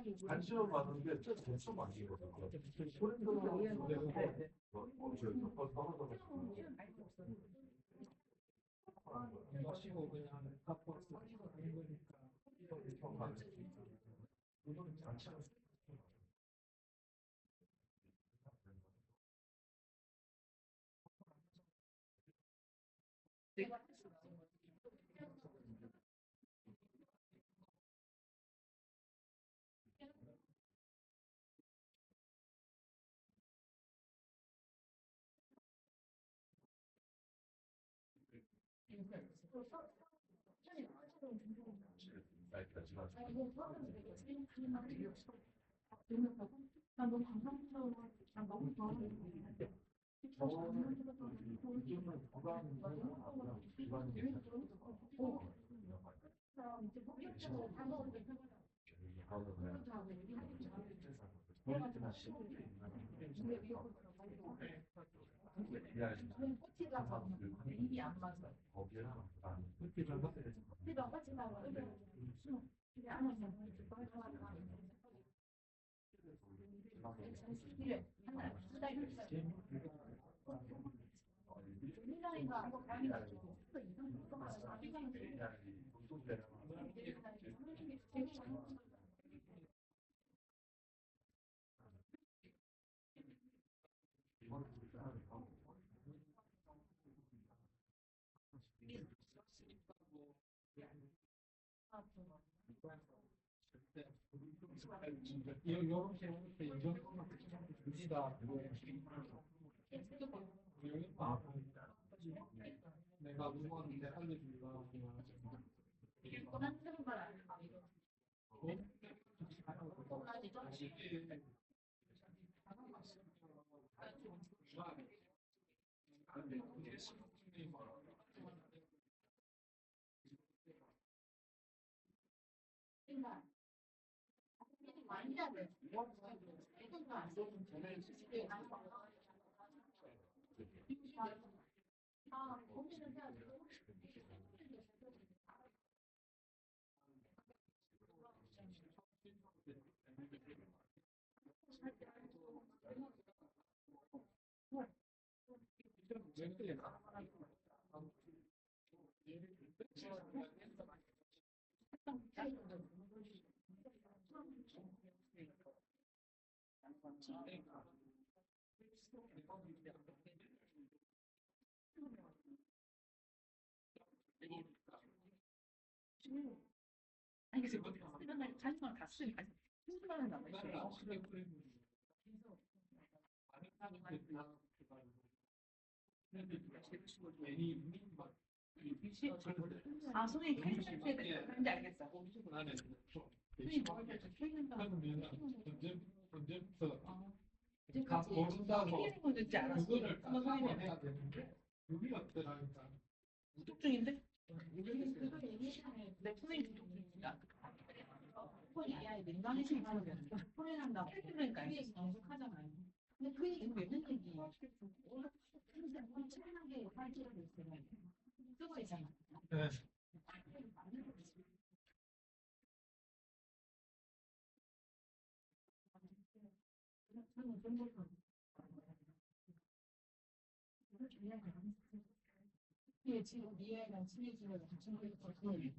관심을 받는데 저 점수 많이거든요. 마시고 그냥 갖고 하는 거니까. 난 너무 감사해서 난 너무 좋아하는데 입이 안 맞아. 커피가 빠지다가 이게 안 와서 필요해. 한달 민정이가 이렇게 이정도만 우리가 내가 누구한테 알려주려고 많이 해야 돼. 고민을 해야 돼. 아니 그래서 이런 날 자신만 갔으니까 힘들어하는 남아 있어요. 아 손이 계속 그런지 알겠어. 손이 먹을 때 펴는다. 언제부터 지금 다 모른다고 펴는 건 듣지 않았어. 그거를 따라가야 해야 되는데 그게 없더라니까. 구독 중인데? 내 손이 구독 중이니까. 폰이 아예 민감해지는 사람이야. 폰에 한다고. 그러니까 계속하잖아요. 근데 그 얘기 왜 있는 얘기? 엄청나게 활기가 있어요. 쓰고 있잖아. 네. 예, 지금 미애랑 친해지면 같은 거 있거든요.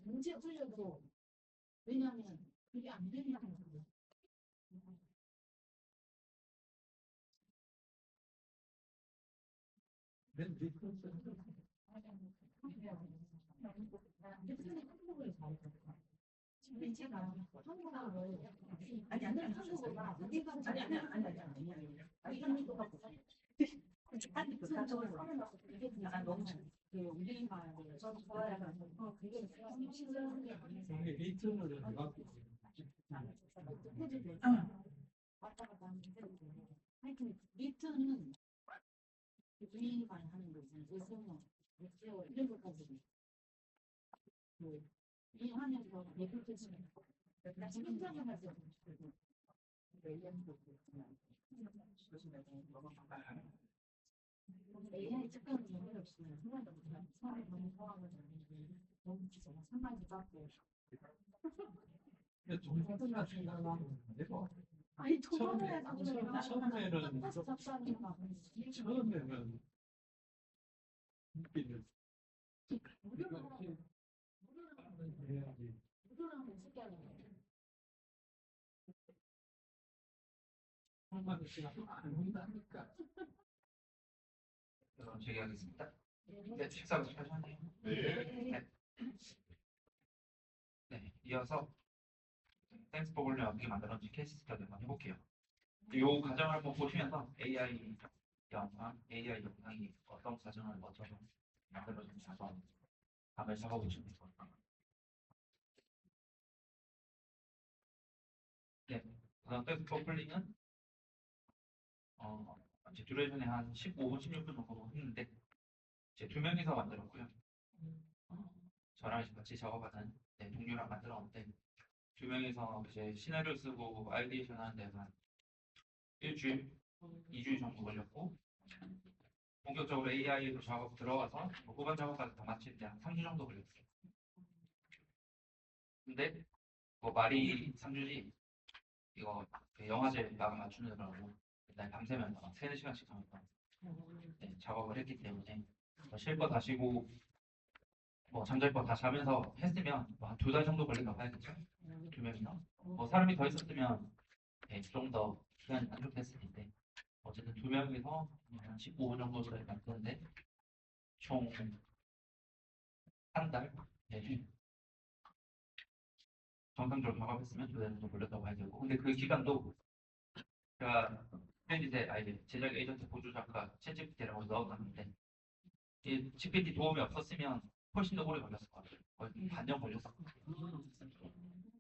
문제 풀려도 왜냐면 그게 안 되니까. 아니 아니 한국어가 우리가 아니 아니 아니 아니 한국어가 아니 이게 그냥 너무 그 우리가 저도 좋아해가지고 그게 이게 리턴을 해가지고 왔다 갔다 하는데 하여튼 리턴은 우리가 하는 거지 그래서 6개월 1개월까지 이 하면서 예술 뜻이면 나 지금 생각할 때 AI 특별한 연결 없으면 생각도 못하고 사람이 너무 좋아하거든요. 상당히 부담돼요. 정상 같은 경우는 내가 아니 처음에는 처음에는 웃기는 해야지. 한마디 시간 안 온다니까. 그럼 제기하겠습니다. 네, 식사가 하셨네요. 네. 네, 이어서 땡스 포블리 어떻게 만들었는지 케이스 스터디 한번 해볼게요. 이 과정을 한번 보시면서 AI 영상이 어떤 과정을 거쳐서 만들어진지 한번 감을 잡아보시면 될 것 같아요. 네, 우선 땡스 포블리는 제 듀레이션에 한 15분, 16분 정도 했는데 이제 2명이서 만들었고요. 저랑 이제 같이 작업하는 동료랑 만들었는데 2명이서 이제 시나리오 쓰고 아이디에이션 하는 데서 한 일주일, 2주일 정도 걸렸고 본격적으로 AI로 작업 들어가서 후반 작업까지 다 마치는데 한 3주 정도 걸렸어요. 근데 뭐 말이 3주지 이거 그 영화제 마감 맞추느라고 일단 밤새면서 3-4시간씩 하면서 작업을 했기 때문에 쉴 거 다 쉬고 뭐 잠잘 거 다 자면서 했으면 뭐 한 2달 정도 걸린다고 봐야겠죠? 2명이나 뭐 사람이 더 있었으면 좀 더 시간이 단축됐을 텐데 어쨌든 2명이서 한 15분 정도를 만드는데 총 한 달 정상적으로 작업했으면 2달 정도 걸렸다고 봐야 되고 근데 그 기간도 제가 프레디세 제작 에이전트 보조 작가 챗GPT라고 넣어놨는데 이 GPT 도움이 없었으면 훨씬 더 오래 걸렸을 것 같아요. 거의 반년 걸렸었거든요.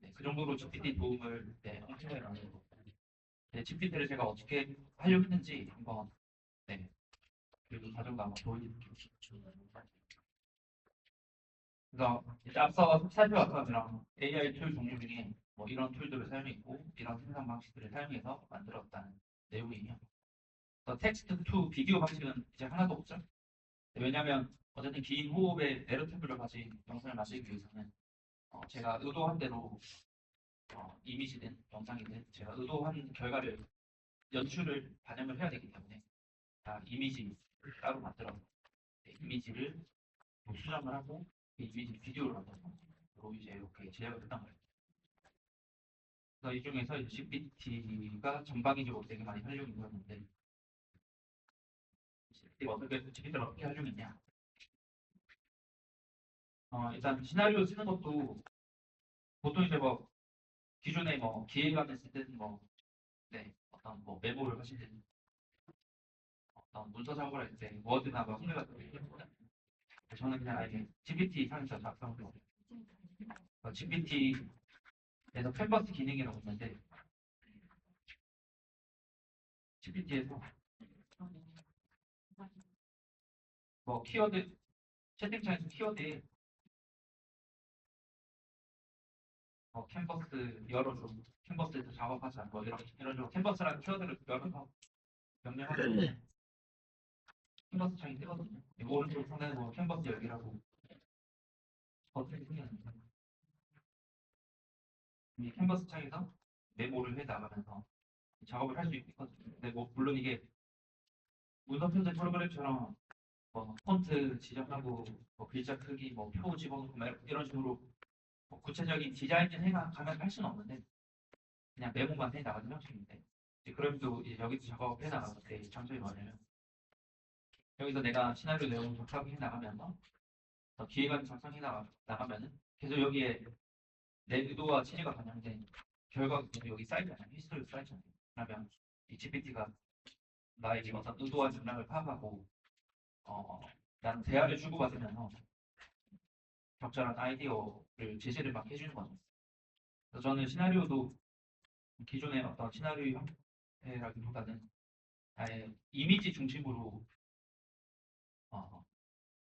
네, 그 정도로 GPT 도움을 엄청나게 많이 받고 GPT를 제가 어떻게 하려고 했는지 한번 그리고 과정도 한번 보여드릴게요. 그래서 이제 앞서 살펴봤던 그런 AI 툴 종류 중에 뭐 이런 툴들을 사용했고 이런 생산 방식들을 사용해서 만들었다는 내용이에요. 그래서 텍스트 투 비디오 방식은 이제 하나도 없죠. 왜냐하면 어쨌든 긴 호흡의 내러티브를 가진 영상을 만들기 위해서는 제가 의도한 대로 이미지든 영상이든 제가 의도한 결과를 연출을 반영을 해야 되기 때문에 이미지 따로 만들어 이미지를 수정을 하고 그 이미지 비디오를 만들어서 이제 이렇게 제작을 했단 말이에요. 그래서 이 중에서 이제 GPT가 전방위적으로 되게 많이 활용이 되었는데 GPT를 어떻게 활용했냐? 일단 시나리오 쓰는 것도 보통 이제 뭐 기존에 뭐 기획안을 쓸 때는 어떤 뭐 메모를 하실 때는 어떤 문서 작업을 할 때 워드나 뭐 한글 같은 거 있거든요. 저는 그냥 아예 GPT 상에서 작성을 해요. GPT에서 캔버스 기능이라고 있는데 GPT에서 뭐 키워드 채팅창에서 키워드에 캔버스 열어줘 캔버스에서 작업하자 뭐 이런 식으로 캔버스라는 키워드를 열어서 명령하고 캔버스 창이 뜨거든요. 오른쪽 상단에 보면 캔버스 열기라고 버튼이 생겼습니다. 이 캔버스 창에서 메모를 해 나가면서 작업을 할 수 있거든요. 근데 뭐 물론 이게 문서 편집 프로그램처럼 뭐 폰트 지정하고 뭐 글자 크기 뭐 표 집어넣고 이런 식으로 뭐 구체적인 디자인을 해나가면 할 수는 없는데 그냥 메모만 해 나가는 형식인데 그럼도 이제 여기서 작업을 해 나가서 되게 장점이 뭐냐면 여기서 내가 시나리오 내용을 작성해 나가면서 기획안 작성해 나가면은 계속 여기에 내 의도와 취지가 반영된 결과가 계속 여기 쌓이잖아요. 히스토리가 쌓이잖아요. 그러면 이 GPT가 나에게 어떤 의도와 맥락을 파악하고 나는 대화를 주고받으면서 적절한 아이디어를 제시를 막 해주는 거죠. 그래서 저는 시나리오도 기존의 어떤 시나리오 형태라기보다는 아예 이미지 중심으로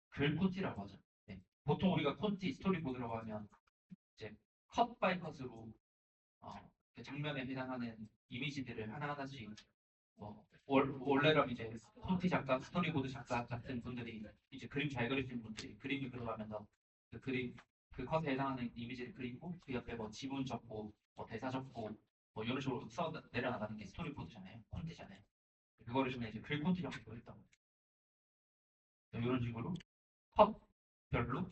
글 콘티라고 하죠. 네. 보통 우리가 콘티 스토리보드라고 하면 이제 컷 바이 컷으로 그 장면에 해당하는 이미지들을 하나하나씩 원래는 이제 콘티 작가, 스토리보드 작가 같은 분들이 이제 그림 잘 그리시는 분들이 그림을 그려가면서 그 그림 그 컷에 해당하는 이미지를 그리고 그 옆에 뭐 지문 적고 뭐 대사 적고 뭐 이런 식으로 써 내려나가는 게 스토리보드잖아요. 콘트잖아요. 그거를 좀 이제 글 콘트 형식으로 했던 거예요. 이런 식으로 컷별로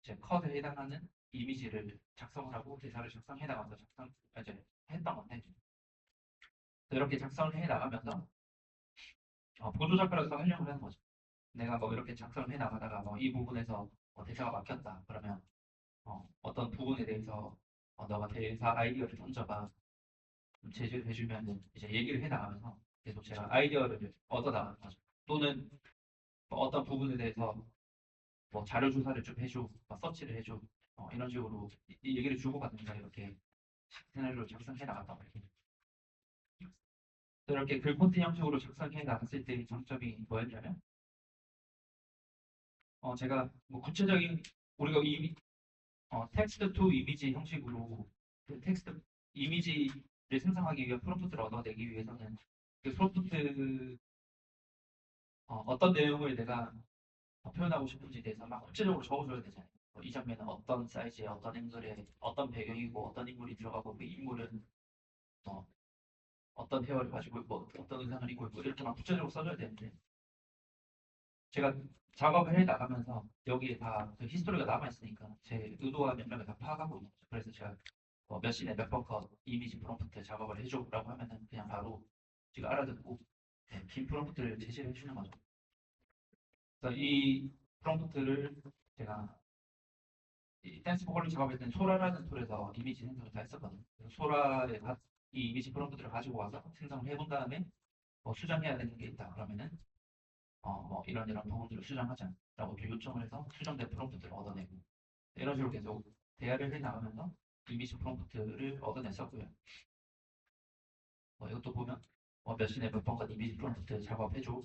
이제 컷에 해당하는 이미지를 작성을 하고 대사를 작성해 나가면서 이제 했던 건데 이렇게 작성을 해 나가면서 보조 작가로서 활용을 하는 거죠. 내가 뭐 이렇게 작성을 해 나가다가 뭐 이 부분에서 대사가 막혔다 그러면 어떤 부분에 대해서 너가 대사 아이디어를 던져봐 좀 제시를 해주면 이제 얘기를 해 나가면서 계속 제가 아이디어를 얻어 나가는 거죠. 또는 뭐 어떤 부분에 대해서 뭐 자료 조사를 좀 해줘, 뭐 서치를 해줘 이런 식으로 이 얘기를 주고받는다 이렇게 시나리오를 작성해 나갔단 말이에요. 이렇게 글 콘텐츠 형식으로 작성해 나갔을 때 장점이 뭐였냐면 제가 뭐 구체적인 우리가 이미 텍스트 투 이미지 형식으로 그 텍스트 이미지를 생성하기 위한 프롬프트를 얻어내기 위해서는 그 프롬프트 어떤 내용을 내가 표현하고 싶은지에 대해서 막 구체적으로 적어줘야 되잖아요. 이 장면은 어떤 사이즈에 어떤 앵글에 어떤 배경이고 어떤 인물이 들어가고 그 인물은 어떤 헤어를 가지고 있고 어떤 의상을 입고 있고 이렇게 막 구체적으로 써줘야 되는데 제가 작업을 해 나가면서 여기에 다 그 히스토리가 남아 있으니까 제 의도와 맥락을 다 파악하고 있는 거죠. 그래서 제가 몇 시에 몇 번 컷 이미지 프롬프트 작업을 해줘라고 하면은 그냥 바로 제가 알아듣고 긴 프롬프트를 제시를 해주는 거죠. 그래서 이 프롬프트를 제가 이 댄스 보컬로 작업할 때는 소라라는 툴에서 이미지 생성을 다 했었거든요. 그래서 소라에 이 이미지 프롬프트를 가지고 와서 생성을 해본 다음에 뭐 수정해야 되는 게 있다 그러면은 뭐 이런 부분들을 수정하자라고 또 요청을 해서 수정된 프롬프트를 얻어내고 이런 식으로 계속 대화를 해 나가면서 이미지 프롬프트를 얻어냈었고요. 이것도 보면 몇 시내 몇 번간 이미지 프롬프트 작업해줘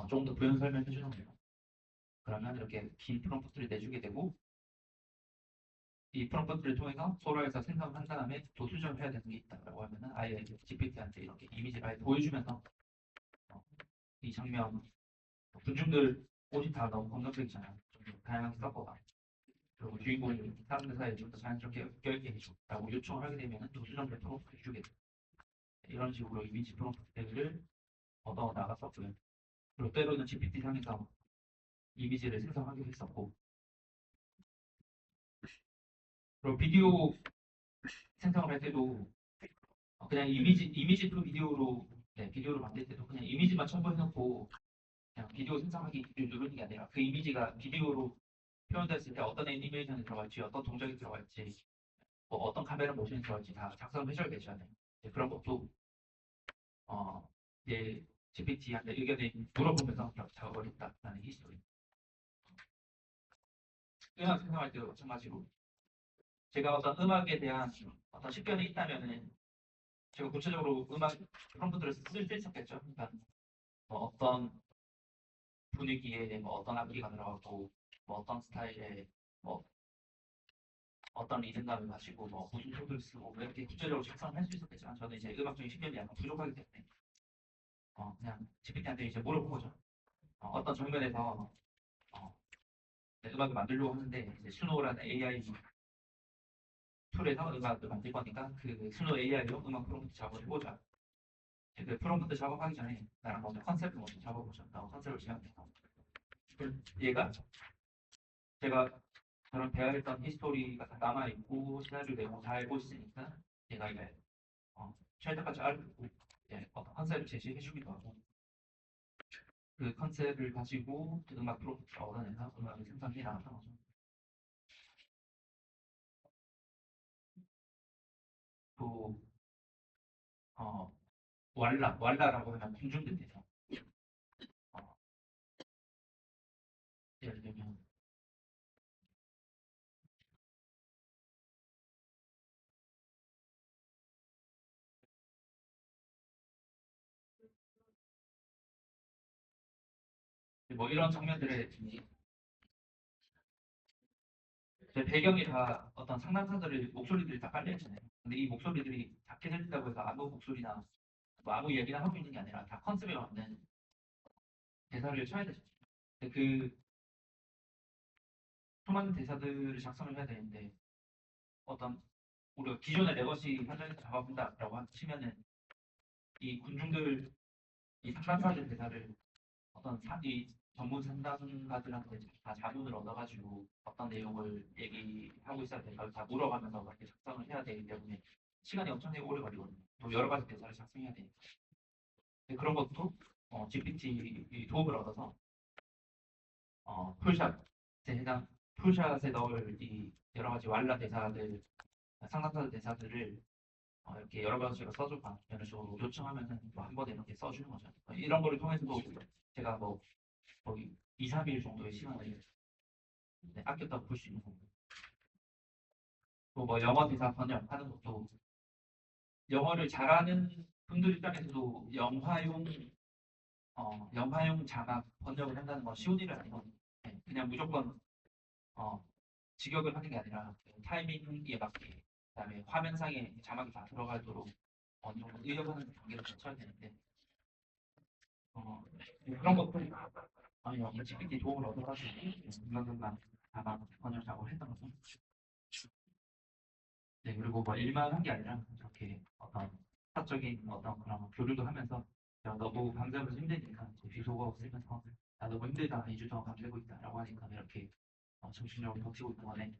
조금 더 부연 설명해주는 거예요. 그러면 이렇게 긴 프롬프트를 내주게 되고 이 프롬프트를 통해서 소라에서 생성을 한 다음에 또 수정을 해야 되는 게 있다라고 하면은 아예 GPT한테 이렇게 이미지를 아예 보여주면서 이 장면 군중들 옷이 다 너무 검정색이잖아요. 좀 다양하게 섞어봐. 그리고 주인공이 사람들 사이에 좀 더 자연스럽게 껴있게 해줘라고 요청을 하게 되면 또 수정된 프롬프트를 주게 돼요. 이런 식으로 이미지 프롬프트를 얻어 나갔었고요. 그리고 때로는 GPT 상에서 이미지를 생성하기도 했었고 그리고 비디오 생성을 할 때도 그냥 이미지 또 비디오로 비디오를 만들 때도 그냥 이미지만 첨부해놓고 그냥 비디오 생성하기 누르는 게 아니라 그 이미지가 비디오로 표현됐을 때 어떤 애니메이션이 들어갈지 어떤 동작이 들어갈지 뭐 어떤 카메라 모션이 들어갈지 다 작성을 해줘야 되잖아요. 그런 것도 이제 GPT한테 의견을 물어보면서 작업을 했다라는 히스토리. 음악 생성할 때도 마찬가지로 제가 어떤 음악에 대한 어떤 식견이 있다면은 제가 구체적으로 음악 프롬프트를 쓸 수 있었겠죠. 그러니까 뭐 어떤 분위기에 뭐 어떤 악기가 들어가고 뭐 어떤 스타일의 뭐 어떤 리듬감을 가지고 뭐 무슨 소리를 쓰고 뭐 이렇게 구체적으로 작성할 수 있었겠지만 저는 이제 음악적인 식견이 약간 부족하기 때문에 그냥 GPT한테 이제 물어본 거죠. 어떤 장면에서 음악을 만들려고 하는데 이제 스노우라는 AI 툴에서 음악을 만들 거니까 그 스노우 AI로 음악 프롬프트 작업을 해보자. 그 프롬프트 작업하기 전에 나랑 먼저 컨셉을 먼저 잡아보자. 라고 컨셉을 제안해서 얘가 제가 저랑 대화했던 히스토리가 다 남아있고 시나리오 내용 다 알고 있으니까 얘가 이제 최대까지 알고 어떤 컨셉을 제시해주기도 하고 그 컨셉을 가지고 그 음악 프롬프트를 얻어내서 음악을 생산해 나가는 거죠. 또 왈라라고 하면 공중된대요. 어, 예를 들면 뭐 이런 장면들에 제 배경이 다 어떤 상담사들의 목소리들이 다 깔려 있잖아요. 근데 이 목소리들이 작게 들린다고 해서 아무 목소리나 뭐 아무 이야기나 하고 있는 게 아니라 다 컨셉에 맞는 대사를 쳐야 되죠. 근데 그 수많은 대사들을 작성을 해야 되는데 어떤 우리가 기존의 레거시 현장에서 잡아본다라고 치면은 이 군중들 이 상담사들 대사를 이 전문 상담가들한테 다 자문을 얻어가지고 어떤 내용을 얘기하고 있어야 되니까 다 물어가면서 그렇게 작성을 해야 되기 때문에 시간이 엄청나게 오래 걸리거든요. 또 여러 가지 대사를 작성해야 되니까. 근데 그런 것도 GPT 도움을 얻어서 풀샷에 해당 풀샷에 넣을 이 여러 가지 왈라 대사들 상담사 대사들을 이렇게 여러 가지로 써줘봐 이런 식으로 요청하면은 뭐 한 번에 이렇게 써주는 거죠. 이런 거를 통해서도 제가 뭐 거의 2, 3일 정도의 시간을 아꼈다고 볼 수 있는 거고. 또 뭐 영어 대사 번역하는 것도 영어를 잘하는 분들 입장에서도 영화용 자막 번역을 한다는 건 쉬운 일은 아니거든요. 그냥 무조건 직역을 하는 게 아니라 타이밍에 맞게 그다음에 화면상에 자막이 다 들어가도록 어느 정도 의역하는 단계를 거쳐야 되는데 그런 것도 이 GPT 도움을 얻어가지고 금방금방 자막 번역 작업을 했던 거죠. 네, 그리고 뭐 일만 한 게 아니라 이렇게 어떤 사적인 어떤 그런 교류도 하면서 야, 너무 강좌면서 힘드니까 비속어 쓰면서 나 너무 힘들다 2주 동안 밤새고 있다라고 하니까 이렇게 정신력을 벅치고 있는 거네.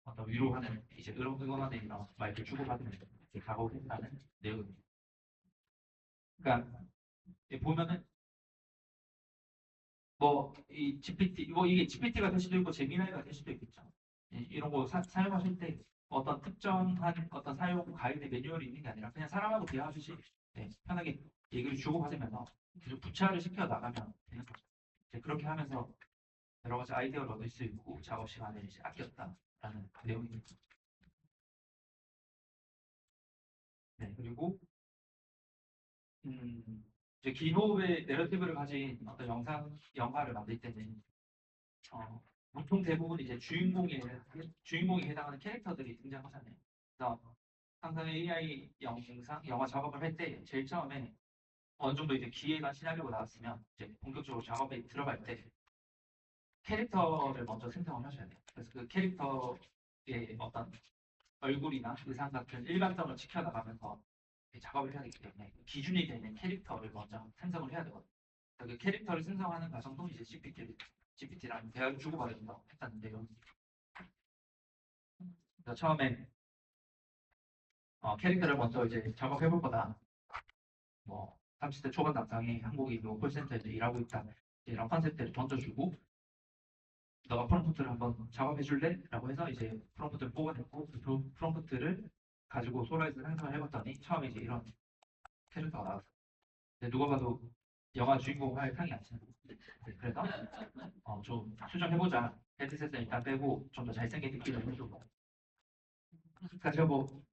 어떤 위로하는 이제 응원하는 이런 말들 주고받으면서 작업을 했다는 내용입니다. 그러니까 보면은 뭐 이 GPT 뭐 이게 GPT가 될 수도 있고 제미나이가 될 수도 있겠죠. 이런 거 사용하실 때 어떤 특정한 어떤 사용 가이드 매뉴얼이 있는 게 아니라 그냥 사람하고 대화하듯이 편하게 얘기를 주고받으면서 계속 구체화를 시켜 나가면 되는 거죠. 그렇게 하면서 여러 가지 아이디어를 얻을 수 있고 작업 시간을 이제 아꼈다라는 내용입니다. 네, 그리고 이제 기노의 내러티브를 가진 어떤 영화를 만들 때는 보통 대부분 이제 주인공에 해당하는 캐릭터들이 등장하잖아요. 그래서 항상 AI 영화 작업을 할 때 제일 처음에 어느 정도 이제 기획안 시나리오가 나왔으면 이제 본격적으로 작업에 들어갈 때 캐릭터를 먼저 생성을 하셔야 돼요. 그래서 그 캐릭터의 어떤 얼굴이나 의상 같은 일관성을 지켜나가면서 작업을 해야 되기 때문에 기준이 되는 캐릭터를 먼저 생성을 해야 되거든요. 그 캐릭터를 생성하는 과정도 이제 GPT랑 대화를 주고받으면서 했었는데요. 그래서 처음에 캐릭터를 먼저 이제 작업해볼 거다. 뭐 30대 초반 남성이 한국인 콜센터에서 일하고 있다. 이런 컨셉트를 던져주고 너가 프롬프트를 한번 작업해줄래? 라고 해서 이제 프롬프트를 뽑아냈고 그 프롬프트를 가지고 소라이즈 생성을 해봤더니 처음에 이제 이런 캐릭터가 나왔어요. 근데 누가 봐도 영화 주인공 할 상이 안 치는 그래서 좀 수정해보자. 헤드셋을 일단 빼고 좀 더 잘생긴 느낌을 해주고 그러니까 제가 뭐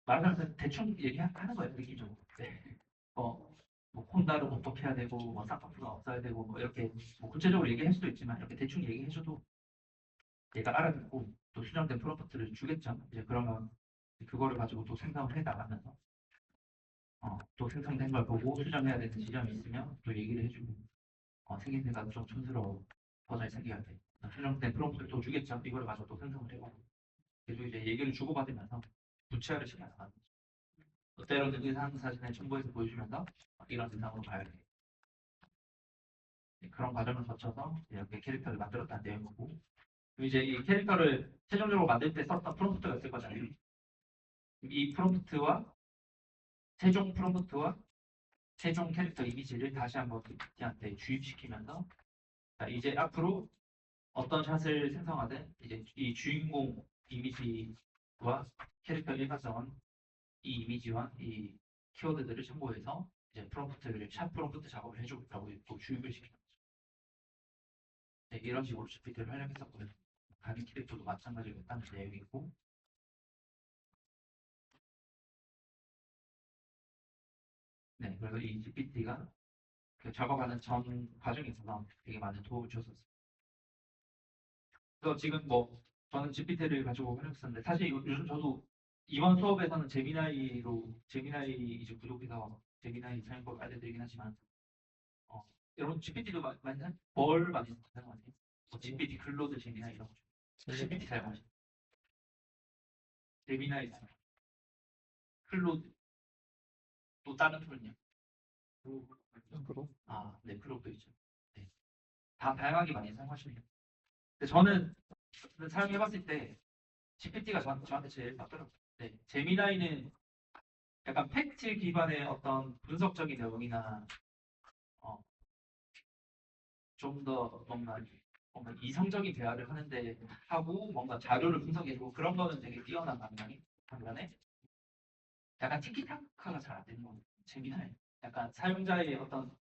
말하자면 대충 얘기하는 거예요. 느낌적으로. 네. 뭐 콘다를 어떻게 해야 되고 뭐 쌍꺼풀은 없어야 되고 뭐 이렇게 뭐 구체적으로 얘기할 수도 있지만 이렇게 대충 얘기해줘도 얘가 알아듣고 또 수정된 프롬프트를 주겠죠. 이제 그러면 그거를 가지고 또 생성을 해 나가면서 또 생성된 걸 보고 수정해야 되는 지점이 있으면 또 얘기를 해주고 생김새가 좀 촌스러워 더 잘생겨야 돼. 수정된 프롬프트를 또 주겠죠. 이거를 가지고 또 생성을 해보고 계속 이제 얘기를 주고받으면서 구체화를 시켜 나가는 거죠. 때로는 의상 사진을 첨부해서 보여주면서 이런 의상으로 가야 돼. 그런 과정을 거쳐서 이렇게 캐릭터를 만들었다는 내용이고 이제 이 캐릭터를 최종적으로 만들 때 썼던 프롬프트가 있을 거잖아요. 이 프롬프트와 최종 프롬프트와 최종 캐릭터 이미지를 다시 한번 GPT한테 주입시키면서 자, 이제 앞으로 어떤 샷을 생성하든 이제 이 주인공 이미지와 캐릭터 일관성은 이 이미지와 이 키워드들을 참고해서 이제 샷 프롬프트 작업을 해주고 또 주입을 시키는 거죠. 네, 이런 식으로 GPT를 활용했었고요. 다른 캐릭터도 마찬가지겠다는 내용이고 네, 그래서 이 GPT가 그 작업하는 전 과정에 있어서 되게 많은 도움을 줬었어요. 그래서 지금 뭐 저는 GPT를 가지고 활용했었는데 사실 요즘 저도 이번 수업에서는 제미나이 이제 부족해서 제미나이 사용법 알려드리긴 하지만 여러분 GPT도 많이 뭘 많이 사용하세요? GPT, 클로드, 제미나이 이런 거. GPT 사용하시죠. 제미나이 사용. 클로드. 또 다른 툴은요? 프로. 아, 네, 프로도 있죠. 네. 다 다양하게 많이 사용하시네요. 근데 저는 사용해봤을 때 GPT가 저한테 제일 맞더라고요. 네, 제미나이는 약간 팩트 기반의 어떤 분석적인 내용이나 좀 더 뭔가 이성적인 대화를 하는데 하고 뭔가 자료를 분석해주고 그런 거는 되게 뛰어난 반면에 약간 티키타카가 잘 안 되는 거 재미나요. 약간 사용자의 어떤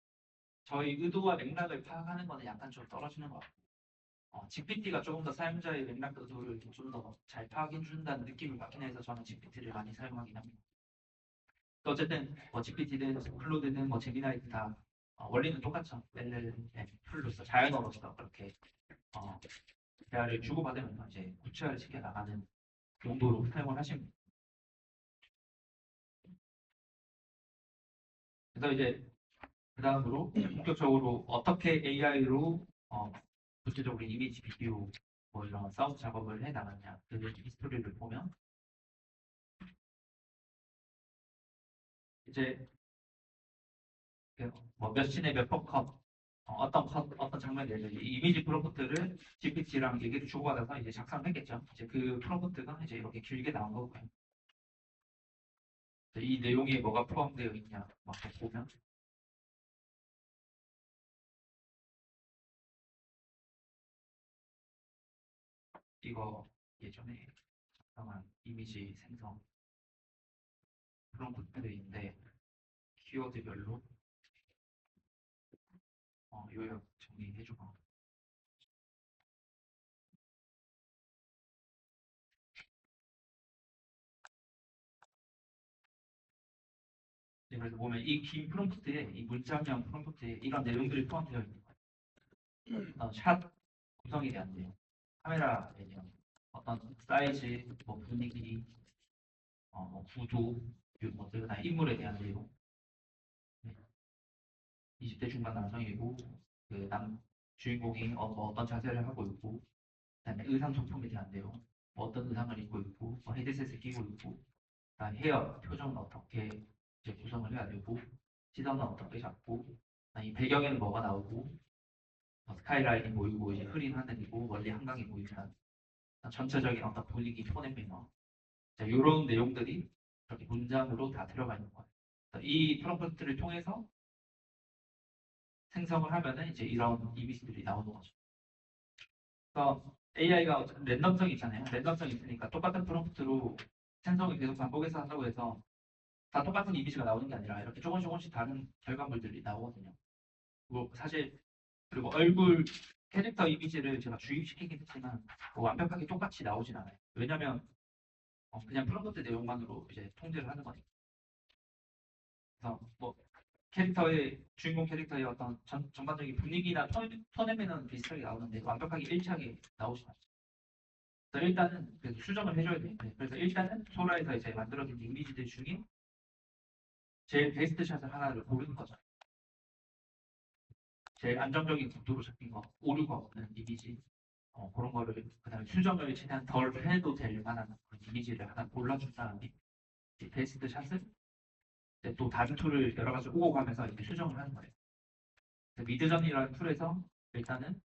저희 의도와 맥락을 파악하는 거는 약간 좀 떨어지는 것 같고 GPT가 조금 더 사용자의 맥락 의도를 좀 더 잘 파악해 준다는 느낌을 받긴 해서 저는 GPT를 많이 사용하긴 합니다. 또 어쨌든 뭐 GPT든 클로드든 뭐 제미나이든 다 원리는 똑같죠. LLM 툴로서 자연어로서 그렇게 대화를 주고받으면서 이제 구체화를 시켜 나가는 용도로 사용을 하시면 됩니다. 그래서 이제 그 다음으로 본격적으로 어떻게 AI로 구체적으로 이미지, 비디오 뭐 이런 사운드 작업을 해 나갔냐 그 히스토리를 보면 이제 몇 씬에 몇 번 컷, 어떤 장면에 이미지 프롬프트를 GPT랑 얘기를 주고받아서 이제 작성했겠죠. 이제 그 프롬프트가 이제 이렇게 길게 나온 거고요. 이 내용에 뭐가 포함되어 있냐 막 보면 이거 예전에 작성한 이미지 생성 프롬프트인데 키워드별로 요약 정리해주고 그래서 보면 이 긴 프롬프트에 이 문장형 프롬프트에 이런 내용들이 포함되어 있는 거예요. 샷 구성에 대한 내용, 카메라에 대한 어떤 사이즈, 뭐 분위기, 뭐 구도, 뭐 그다음에 인물에 대한 내용. 20대 중반 남성이고 그 주인공이 뭐 어떤 자세를 하고 있고, 그다음에 의상 소품에 대한 내용, 뭐 어떤 의상을 입고 있고, 뭐 헤드셋을 끼고 있고, 그다음에 헤어 표정은 어떻게 이제 구성을 해야 되고, 시선은 어떻게 잡고, 이 배경에는 뭐가 나오고, 스카이라인이 보이고 이제 흐린 하늘이고 멀리 한강이 보이면 전체적인 어떤 분위기, 톤의 매너, 이런 내용들이 이렇게 문장으로 다 들어가 있는 거예요. 이 프롬프트를 통해서 생성을 하면은 이제 이런 이미지들이 나오는 거죠. 그래서 AI가 랜덤성이 있잖아요. 랜덤성이 있으니까 똑같은 프롬프트로 생성을 계속 반복해서 한다고 해서 다 똑같은 이미지가 나오는 게 아니라 이렇게 조금씩 다른 결과물들이 나오거든요. 뭐 사실 그리고 얼굴 캐릭터 이미지를 제가 주입시키긴 했지만 완벽하게 똑같이 나오진 않아요. 왜냐면 그냥 프롬프트 내용만으로 이제 통제를 하는 거니까. 그래서 뭐 주인공 캐릭터의 어떤 전반적인 분위기나 톤에는 비슷하게 나오는데 완벽하게 일치하게 나오진 않죠. 그래서 일단은 그래도 수정을 해줘야 돼요. 그래서 일단은 소라에서 이제 만들어진 이미지들 중에 제일 베스트 샷을 하나를 고르는 거죠. 제일 안정적인 구도로 잡힌 거, 오류가 없는 이미지, 그런 거를 그다음에 수정을 최대한 덜 해도 될 만한 그런 이미지를 하나 골라준 다음에 베스트 샷을 또 다른 툴을 여러 가지 오고 가면서 이렇게 수정을 하는 거예요. 미드전이라는 툴에서 일단은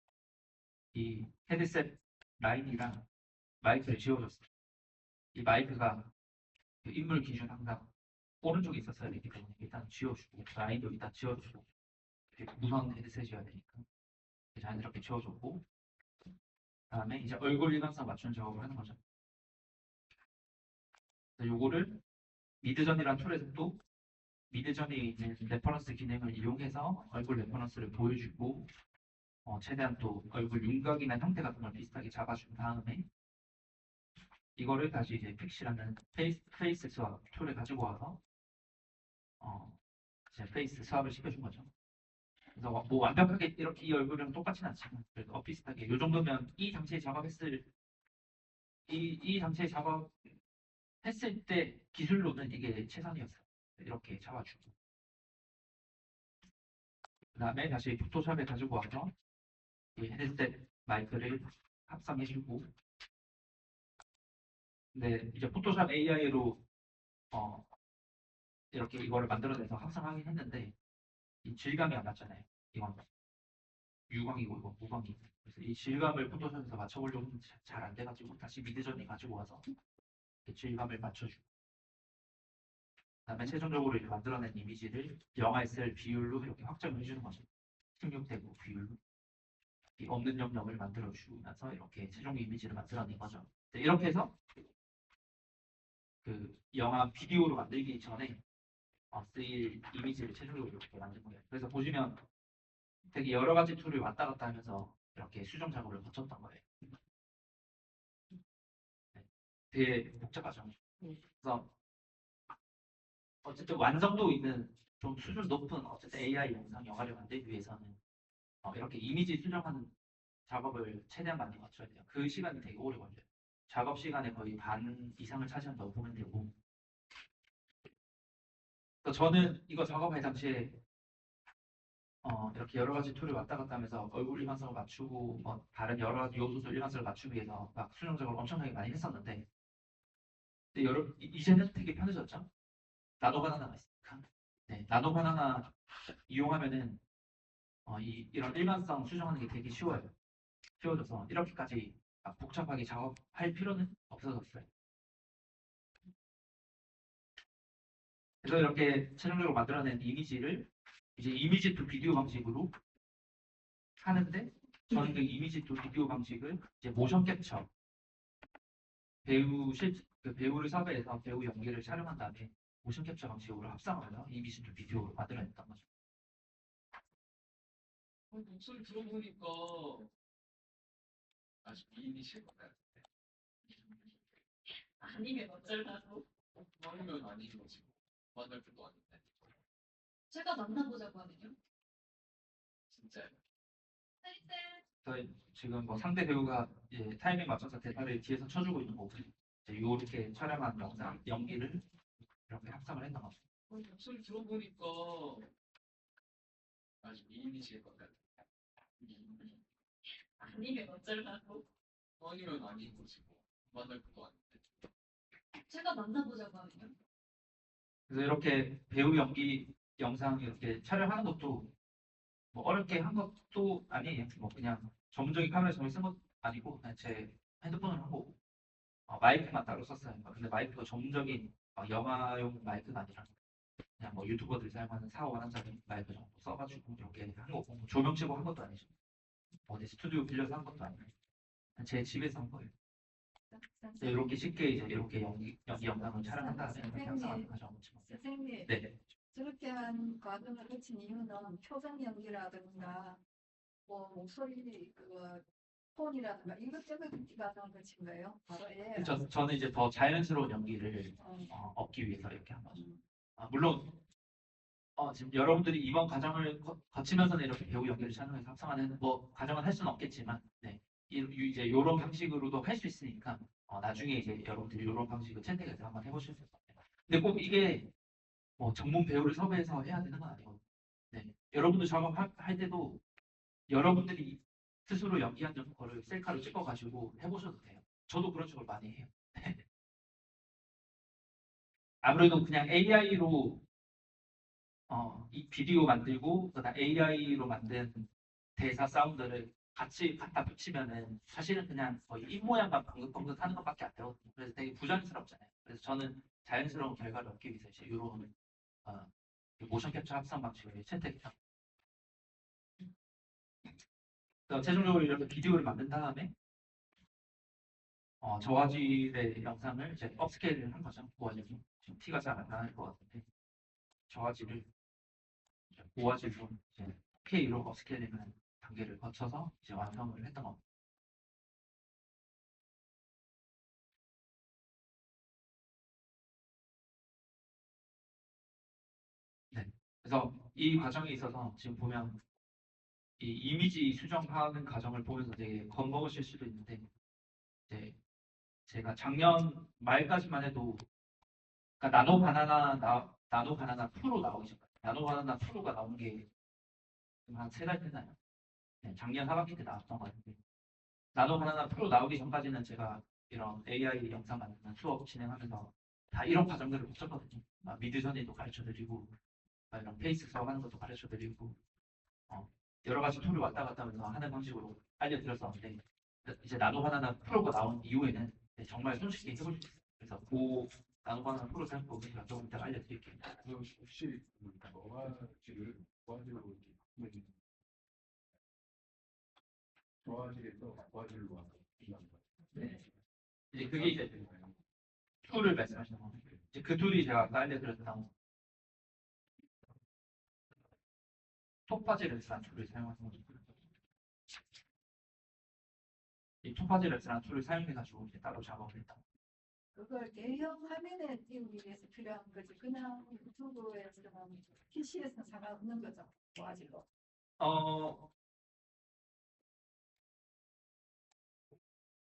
이 헤드셋 라인이랑 마이크를 지워줬어요. 이 마이크가 그 인물 기준 항상 오른쪽에 있었어야 되기 때문에 일단 지워주고 라인도 일단 지워주고 무선 헤드셋이어야 되니까 자연스럽게 지워줬고 그다음에 이제 얼굴 일관성 맞춘 작업을 하는 거죠. 요거를 미드전이라는 툴에서 또 미드전에 있는 레퍼런스 기능을 이용해서 얼굴 레퍼런스를 보여주고 최대한 또 얼굴 윤곽이나 형태 같은 걸 비슷하게 잡아준 다음에 이거를 다시 이제 픽시라는 페이스 수압 툴을 가지고 와서 이제 페이스 수압을 시켜준 거죠. 그래서 뭐 완벽하게 이렇게 이 얼굴이랑 똑같지는 않지만 그래도 비슷하게 이 정도면 이 장치에 작업했을 때 기술로는 이게 최선이었어요. 이렇게 잡아주고 그 다음에 다시 포토샵에 가지고 와서 이 헤드셋 마이크를 합성해주고, 근데 이제 포토샵 AI로 이렇게 이거를 만들어내서 합성하긴 했는데 이 질감이 안 맞잖아요. 이건 유광이고 이건 무광이고. 그래서 이 질감을 포토샵에서 맞춰보려고 했는데 잘 안 돼가지고 다시 미드전이 가지고 와서 이렇게 질감을 맞춰주고, 그다음에 최종적으로 이렇게 만들어낸 이미지를 영화에 쓸 비율로 이렇게 확정을 해주는 거죠. 16대9 비율로 이 없는 영역을 만들어주면서 이렇게 최종 이미지를 만들어낸 거죠. 네, 이렇게 해서 그 영화 비디오로 만들기 전에 쓰일 이미지를 최종적으로 이렇게 만든 거예요. 그래서 보시면 되게 여러 가지 툴을 왔다 갔다 하면서 이렇게 수정 작업을 거쳤던 거예요. 네, 되게 복잡하죠. 그래서 어쨌든 완성도 있는 좀 수준 높은 어쨌든 AI 영상 영화를 만들기 위해서는 이렇게 이미지 수정하는 작업을 최대한 많이 거쳐야 돼요. 그 시간이 되게 오래 걸려요. 작업 시간의 거의 반 이상을 차지한다고 보면 되고, 그래서 저는 이거 작업할 당시에 이렇게 여러 가지 툴을 왔다 갔다 하면서 얼굴 일관성을 맞추고 다른 여러 가지 요소들 일관성을 맞추기 위해서 막 수정 작업을 엄청나게 많이 했었는데, 근데 이제는 되게 편해졌죠. 나노 바나나가 있으니까. 네, 나노 바나나 이용하면은 이런 일관성 수정하는 게 되게 쉬워져서 이렇게까지 막 복잡하게 작업할 필요는 없어졌어요. 그래서 이렇게 최종적으로 만들어낸 이미지를 이제 이미지 투 비디오 방식으로 하는데, 저는 그 이미지 투 비디오 방식을 이제 모션 캡처 그 배우를 섭외해서 배우 연기를 촬영한 다음에 모션 캡처 방식으로 합성하면서 이미지 투 비디오로 만들어냈던 거죠. 목소리 들어보니까 아직 미인이실 것 같아. 아니면 어쩌라고? 아니면 아닌 거지. 만날 것도 아닌데. 제가 만나보자고 하면요? 진짜. 저희 지금 상대 배우가 이제 타이밍 맞춰서 대사를 뒤에서 쳐주고 있는 거고, 이제 이렇게 촬영한 영상 연기를 이렇게 합성을 했던 거죠. 목소리 들어보니까 아직 미인이실 것 같아. 아니면 어쩌라고? 아니면 아닌 거지. 만날 것도 아닌데. 제가 만나보자고 하면요? 그래서 이렇게 배우 연기 영상 이렇게 촬영하는 것도 뭐 어렵게 한 것도 아니에요. 뭐 그냥 전문적인 카메라 전혀 쓴 것도 아니고 그냥 제 핸드폰을 하고 마이크만 따로 썼어요. 근데 마이크가 전문적인 영화용 마이크가 아니라 그냥 뭐 유튜버들이 사용하는 4, 5만원짜리 마이크 정도 써가지고 이렇게 한 거고, 뭐 조명 치고 한 것도 아니죠. 어디 스튜디오 빌려서 한 것도 아니고 제 집에서 한 거예요. 그래서 이렇게 쉽게 이제 이렇게 연기 영상을 촬영한 다음에 이렇게 합성하는 과정이죠. 선생님, 네. 저렇게 한 과정을 거친 이유는 표정 연기라든가, 뭐 목소리 톤이라든가 이것저것 과정을 거친 거예요. 바로 예. 저는 이제 더 자연스러운 연기를 얻기 위해서 이렇게 한 거죠. 물론 지금 여러분들이 이번 과정을 거치면서는 이렇게 배우 연기를 촬영해서 합성하는 뭐 과정은 할 수는 없겠지만, 네. 이제 이런 방식으로도 할 수 있으니까 나중에 이제 여러분들이 이런 방식을 채택해서 한번 해보실 수 있을 거예요. 근데 꼭 이게 뭐 전문 배우를 섭외해서 해야 되는 건 아니거든요. 네. 여러분들 작업할 때도 여러분들이 스스로 연기한 거를 셀카로 찍어가지고 해보셔도 돼요. 저도 그런 식으로 많이 해요. 아무래도 그냥 AI로 이 비디오 만들고 그다음 AI로 만든 대사 사운드를 같이 갖다 붙이면은 사실은 그냥 거의 입모양만 방긋방긋 하는 것밖에 안 되거든요. 그래서 되게 부자연스럽잖아요. 그래서 저는 자연스러운 결과를 얻기 위해서 이제 이런 모션 캡처 합성 방식을 채택해요. 최종적으로 이렇게 비디오를 만든 다음에 저화질의 영상을 이제 업스케일을 한 거죠. 고화질로. 지금 티가 잘 안 나는 것 같은데 저화질을 고화질로 이제 K로 업스케일링하는 단계를 거쳐서 이제 완성을 했던 겁니다. 네. 그래서 이 과정에 있어서 지금 보면 이 이미지 수정하는 과정을 보면서 되게 겁먹으실 수도 있는데, 이제 제가 작년 말까지만 해도 그러니까 나노 바나나 프로 나오기 전까지 나노 바나나 프로가 나온 게 한 3달 됐나요? 네, 작년 하반기 때 나왔던 것 같은데 나노 바나나 프로 나오기 전까지는 제가 이런 AI 영상 만드는 수업 진행하면서 다 이런 과정들을 거쳤거든요. 미드저니도 가르쳐드리고 이런 페이스 수업하는 것도 가르쳐드리고 여러 가지 툴을 왔다 갔다 하면서 하는 방식으로 알려드렸었는데 이제 나노 바나나 프로가 나온 이후에는 정말 손쉽게 해볼 수 있어요. 그래서 그 나노 바나나 프로 사용법 제가 조금 이따가 알려드릴게요. 그럼 혹시 저화질을 저화질로 이렇게 저화질에서 저화질로 와서 네. 이제 그게 이제 툴을 말씀하시는 거예요. 이제 그 툴이 제가 아까 알려드렸던 토파지레스라는 툴을 사용하는 거죠. 이 토파지레스라는 툴을 사용해가지고 이제 따로 작업을 했다. 그걸 대형 화면에 띄우기 위해서 필요한 거지. 그냥 유튜브에서는 PC에서는 상관없는 거죠. 모아질로.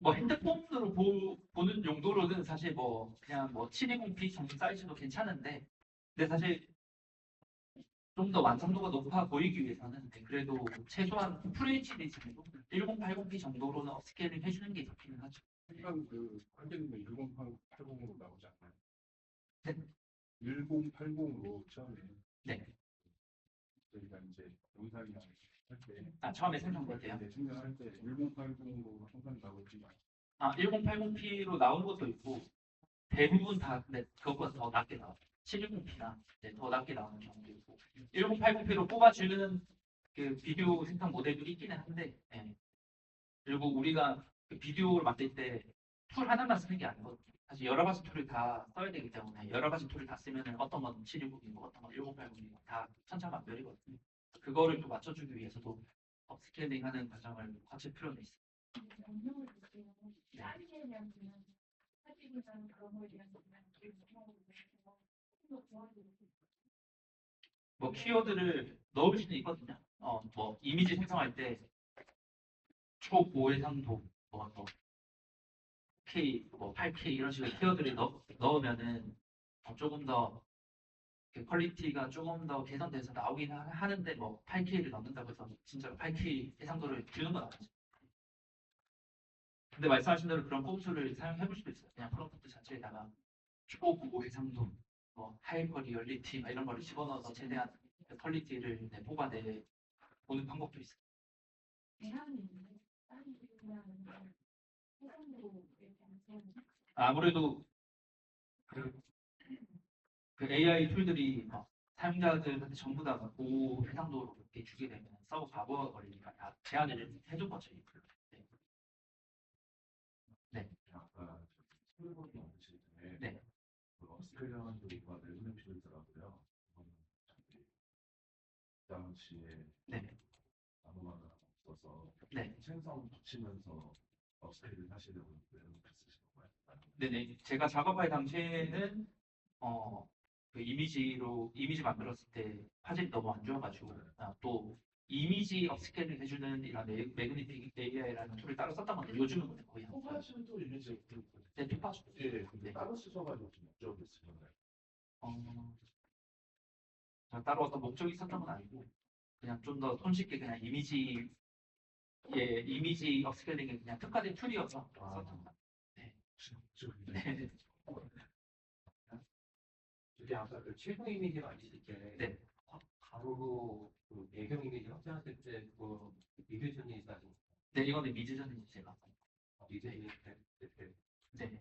뭐 핸드폰으로 보는 용도로는 사실 뭐 그냥 뭐 720p 정도 사이즈도 괜찮은데, 근데 사실 좀 더 완성도가 높아 보이기 위해서는 그래도 최소한 FHD 정도, 1080p 정도로는 업스케일링 해주는 게 좋기는 하죠. 일단 그 관계는 1080으로 나오지 않나요? 네. 1080으로 처음에 네. 저희가 이제 영상이나 할때 처음에 생성될 때요? 네, 충전할 때 1080으로 항상 나오지 1080p로 나온 것도 있고 대부분 다 근데 그것보다 더 낮게 나와요. 720p나 더 낮게 나오는 경우도 있고 1080p로 뽑아주는 그 비디오 생성 모델들이 있기는 한데 그리고 우리가 그 비디오를 만들 때 툴 하나만 쓰는 게 아니거든요. 사실 여러 가지 툴을 다 써야 되기 때문에 여러 가지 툴을 다 쓰면은 어떤 건 720이고 어떤 건 1080이고 다 천차만별이거든요. 그거를 또 맞춰주기 위해서도 업스케일링하는 과정을 거칠 필요는 있어요. 뭐 키워드를 넣을 수는 있거든요. 뭐 이미지 생성할 때 초고해상도 뭐 K, 뭐 8K 이런 식으로 키워드를 넣으면은 조금 더 그 퀄리티가 조금 더 개선돼서 나오긴 하는데 뭐 8K를 넣는다고 해서 진짜로 8K 해상도를 주는 건 아니죠. 근데 말씀하신 대로 그런 꼼수를 사용해볼 수도 있어요. 그냥 프롬프트 자체에다가 초고고 해상도, 뭐 하이퍼 리얼리티 이런 거를 집어넣어서 최대한 퀄리티를 뽑아내 보는 방법도 있어요. 아무래도 그 AI 툴들이 사용자들한테 전부 다 고해상도로 이렇게 주게 되면 서버 바보가 걸리니까 다 제한을 해준 거죠. 네. 아까 스쿨버드 만드실 때 네. 업스케일하는 도구가 내부는 필요하더라고요. 그 당시에 네. 아무거나 없어서 네. 생성 붙이면서 업스케일을 하시려고 쓰시는 거예요? 네네. 제가 작업할 당시에는 그 이미지 만들었을 때 화질이 너무 안 좋아가지고 또 이미지 업스케일링 해주는 이런 매그니틱 AI라는 툴을 따로 썼단 말이에요. 요즘은 근데 거의 안 써요. 토파즈도 이미지 네, 토파즈. 예, 근데 네. 따로 쓰셔가지고 좀 목적이 있으셨나요? 따로 어떤 목적이 있었던 건 아니고 그냥 좀 더 손쉽게 그냥 이미지 업스케일링에 그냥 특화된 툴이어서 썼던 거. 네. 네. 이게 아까 그 최종 이미지 만드실 때 네. 가로로 그 배경 이미지 확장했을 때 그 미드전이 있다고 네, 이거는 미드전이 제가. 미드전이 네.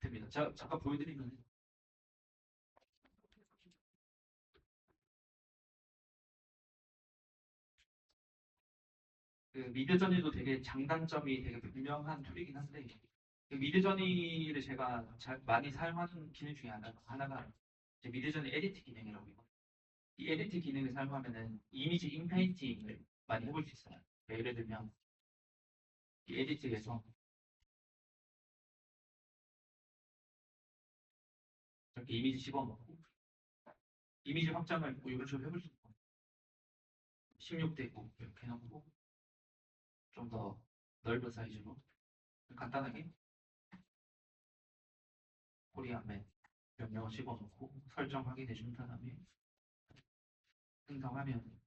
됩니다. 제가 잠깐 보여드리면 그 미드저니도 되게 장단점이 되게 분명한 툴이긴 한데 그 미드저니를 제가 많이 사용하는 기능 중에 하나가 이제 미드저니 에디트 기능이라고 있거든요. 이 에디트 기능을 사용하면은 이미지 인페인팅을 많이 해볼 수 있어요. 예를 들면 이 에디트에서 이렇게 이미지 집어넣고 이미지 확장을 뭐 이런 식으로 해볼 수 있고 16대 9 이렇게 해놓고 좀 더 넓은 사이즈로 간단하게 코리아맨 명령을 집어넣고 설정 확인해 준 다음에 생성하면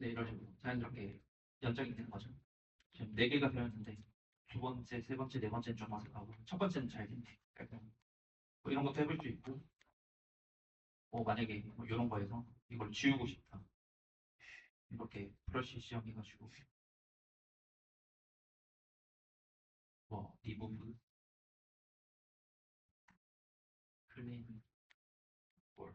네, 이런 식으로 자연스럽게 연장이 되는 거죠. 지금 4개가 되었는데 두 번째, 세 번째, 네 번째는 좀 어색하고 첫 번째는 잘 됐네. 약간 뭐 이런 것도 해볼 수 있고 만약에 뭐 이런 거에서 이걸 지우고 싶다. 이렇게 브러쉬 시험해가지고 뭐 리무브 클린 뭘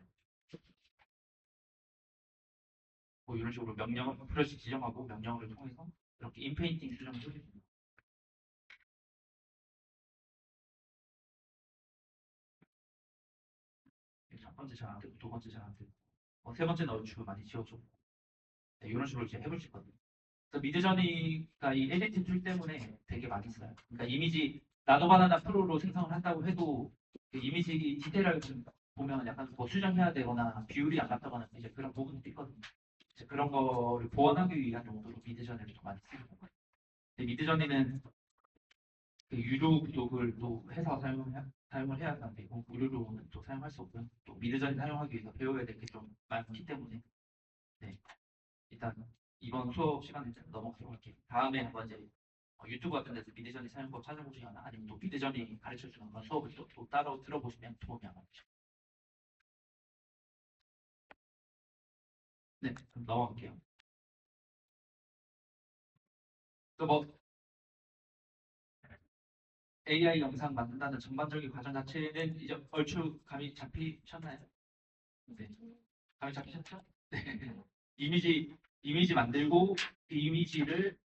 뭐 이런 식으로 명령 브러쉬 지정하고 명령어를 통해서 이렇게 인페인팅 수정을 해줍니다. 첫 번째 잘 안 되고 두 번째 잘 안 되고 세 번째는 얼추 많이 지워줬고 네, 이런 식으로 이제 해볼 수 있거든요. 그래서 미드저니가 이 에디트 툴 때문에 되게 많이 써요. 그러니까 이미지 나노 바나나 프로로 생성을 한다고 해도 그 이미지 디테일하게 보면 약간 뭐 수정해야 되거나 비율이 안 맞다거나 이제 그런 부분도 있거든요. 이제 그런 거를 보완하기 위한 용도로 미드저니를 좀 많이 쓰는 거예요. 근데 미드저니는 그 유료 구독을 또 해서 사용을 해야 안 되고 무료로는 또 사용할 수 없고요. 또 미드저니 사용하기 위해서 배워야 될 게 좀 많기 때문에 네. 일단 이번 수업 시간에 넘어가도록 할게요. 다음에 한번 이제 유튜브 같은 데서 미드저니 사용법 찾아보시거나 아니면 또 미드저니 가르쳐주는 그런 수업을 또 따로 들어보시면 도움이 많죠 네, 그럼 넘어갈게요. 뭐 AI 영상 만든다는 전반적인 과정 자체는 이제 얼추 감이 잡히셨나요? 네, 감이 잡히셨죠? 네. 이미지 만들고 그 이미지를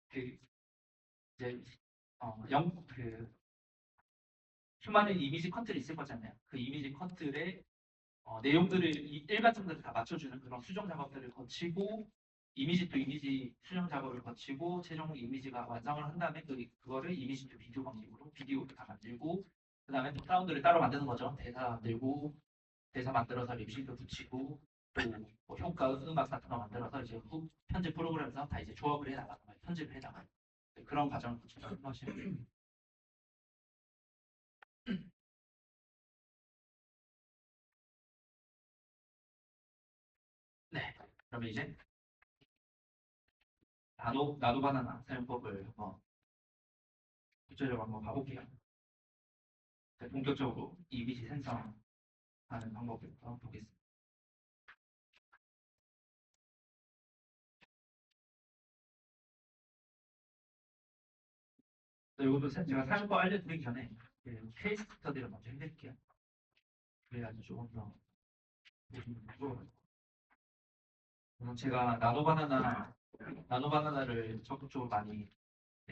그 이제 그 수많은 이미지 컷들이 있을 거잖아요. 그 이미지 컷들의 내용들을 일관성들을 다 맞춰주는 그런 수정 작업들을 거치고 이미지 또 이미지 수정 작업을 거치고 최종 이미지가 완성을 한 다음에 그거를 이미지 또 비디오 방식으로 비디오를 다 만들고 그 다음에 또 사운드를 따로 만드는 거죠. 대사 만들고 대사 만들어서 립싱크 붙이고 또뭐 효과 음악 같은 거 만들어서 이제 편집 프로그램에서 다 이제 조합을 해 나가는 거예요. 편집을 해 나가는 그런 과정을 거치는 것이에요. 네. 그러면 이제 나도 바나나 사용법을 한번 구체적으로 한번 봐볼게요. 본격적으로 이미지 생성하는 방법부터 보겠습니다. 이것도 제가 사용법 알려드리기 전에 케이스 스터디를 먼저 해드릴게요. 그래야지 조금 더 보시면 되고 제가 나노바나나를 적극적으로 많이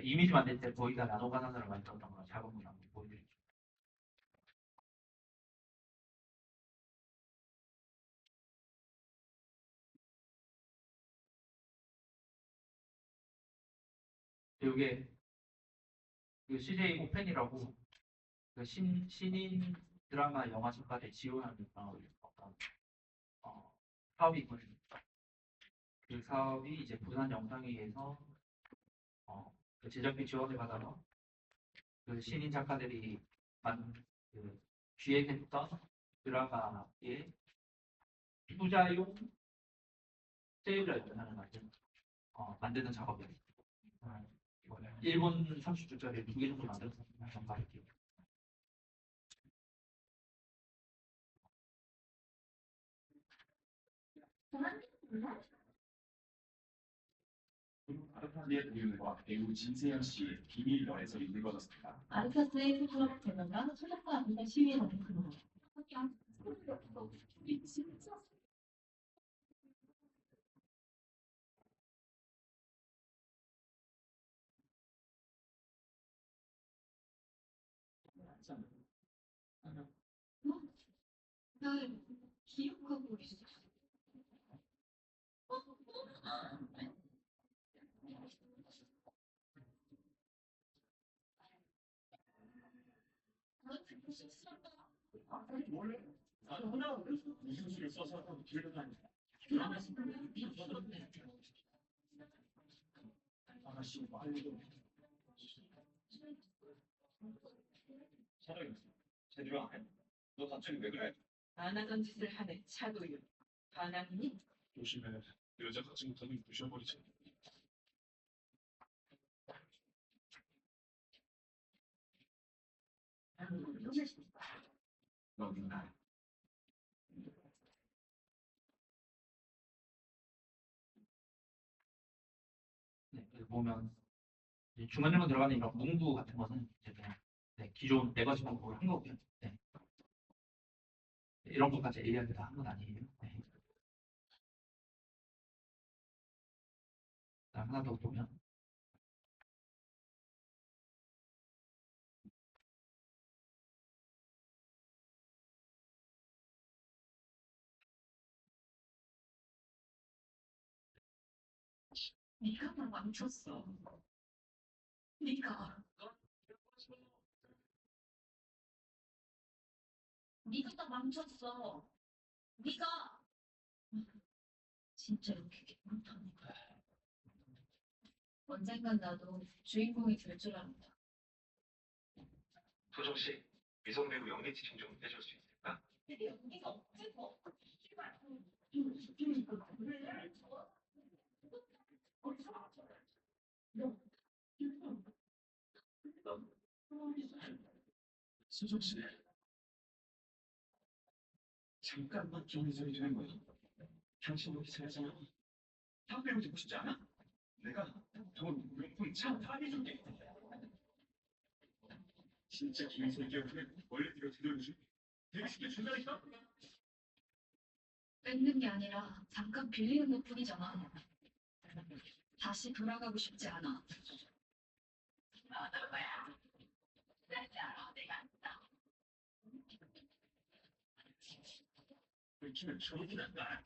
이미지 만들 때 거의 다 나노바나나를 만들었던 거 작업을 한번 보여드릴게요. 이게 그 CJ 오펜이라고 그 신인 드라마 영화 작가를 지원하는 어떤 사업이 있거든요. 그 사업이 이제 부산 영상회에서 그 제작비 지원을 받아서 그 신인 작가들이 그 기획했던 드라마의 투자용 세일을 하는 만드는 작업이었어요. 1분 30초짜리 2개 정도 만들어서 한번 봐볼게요. 아르타니의 이름과 배우 진세현 씨의 비밀 연애설이 읽어졌습니다. 아르카스의 클럽 대가가 소속사 앞에서 시위하는 그런 진짜 나 기억하고 있어. 나는 하나 이수를 써서 길을 다니고 아가씨 빨리 좀 사랑이 제대로 안 해? 너 갑자기 왜 그래? 안 하던 짓을 하는 차도유 반항이니? 조심해. 여자 같이 못하면 부셔버리지. 네, 여기 보면 이제 중간중간 들어가는 이런 문구 같은 거는 이제 그냥 네, 기존 네 가지 방법을 한 거고요. 네. 이런 것까지 AI가 다 한 건 아니에요. 네. 그다음 하나 더 보면 네가 나 망쳤어. 네가 나 망쳤어. 네가 진짜 이렇게 못하는 거야. 언젠간 나도 주인공이 될 줄 알았다. 소정 씨, 위성 배우 연기 지침 좀 해줄 수 있을까? 근데 여기가 없애고 소정 씨, 잠깐만 좀 있어야 되는 거야. 당신 여기 살잖아. 다 배우 되고 싶지 않아? 내가 돈, 명품, 차 다 해줄게. 진짜 김인성 기업은 원래 네가 들려주지? 되게 쉽게 준다니까? 뺏는 게 아니라 잠깐 빌리는 것 뿐이잖아. 다시 돌아가고 싶지 않아. 그렇지만 저렇게 한다.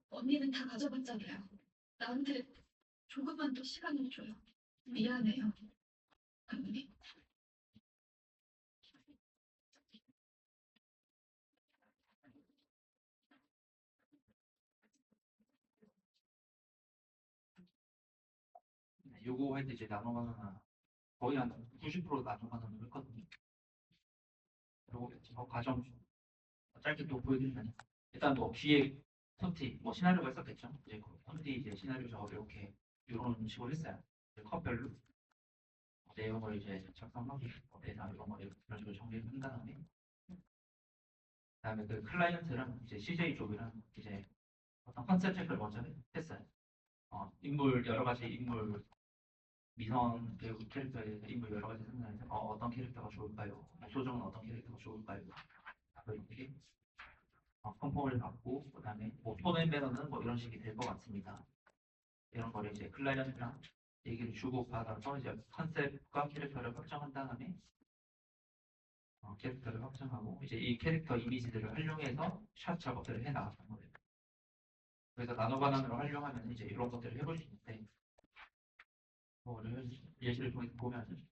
언니는 다 가져갔잖아요. 나한테 조금만 더 시간을 줘요. 미안해요. 언니. 네, 요거 할 때 이제 나눠가는 거의 한 90% 나눠가는 했거든요. 그리고 과정 짧게 또 보여드리면 일단 뭐 기획, 콘티, 뭐 시나리오가 있었겠죠. 이제 콘티 이제 시나리오 작업을 이렇게 이런 식으로 했어요. 이제 컷별로 내용을 이제 작성하고 대사 이런 거 이런 식으로 정리를 한 다음에 그다음에 그 클라이언트랑 이제 CJ 쪽이랑 이제 어떤 컨셉 체크를 먼저 했어요. 인물 여러 가지 인물 미선 배우 캐릭터에 인물 여러 가지 생각해서 어떤 캐릭터가 좋을까요? 소정은 어떤 캐릭터가 좋을까요? 이렇게 컨펌을 받고 그다음에 뭐 톤앤 매너는 뭐 이런 식이 될 것 같습니다. 이런 거를 이제 클라이언트랑 얘기를 주고 받아서 이제 컨셉과 캐릭터를 확정한 다음에 캐릭터를 확정하고 이제 이 캐릭터 이미지들을 활용해서 샷 작업들을 해 나가는 거예요. 그래서 나노 바나나로 활용하면 이제 이런 것들을 해볼 수 있는데 그거를 예시를 통해서 보면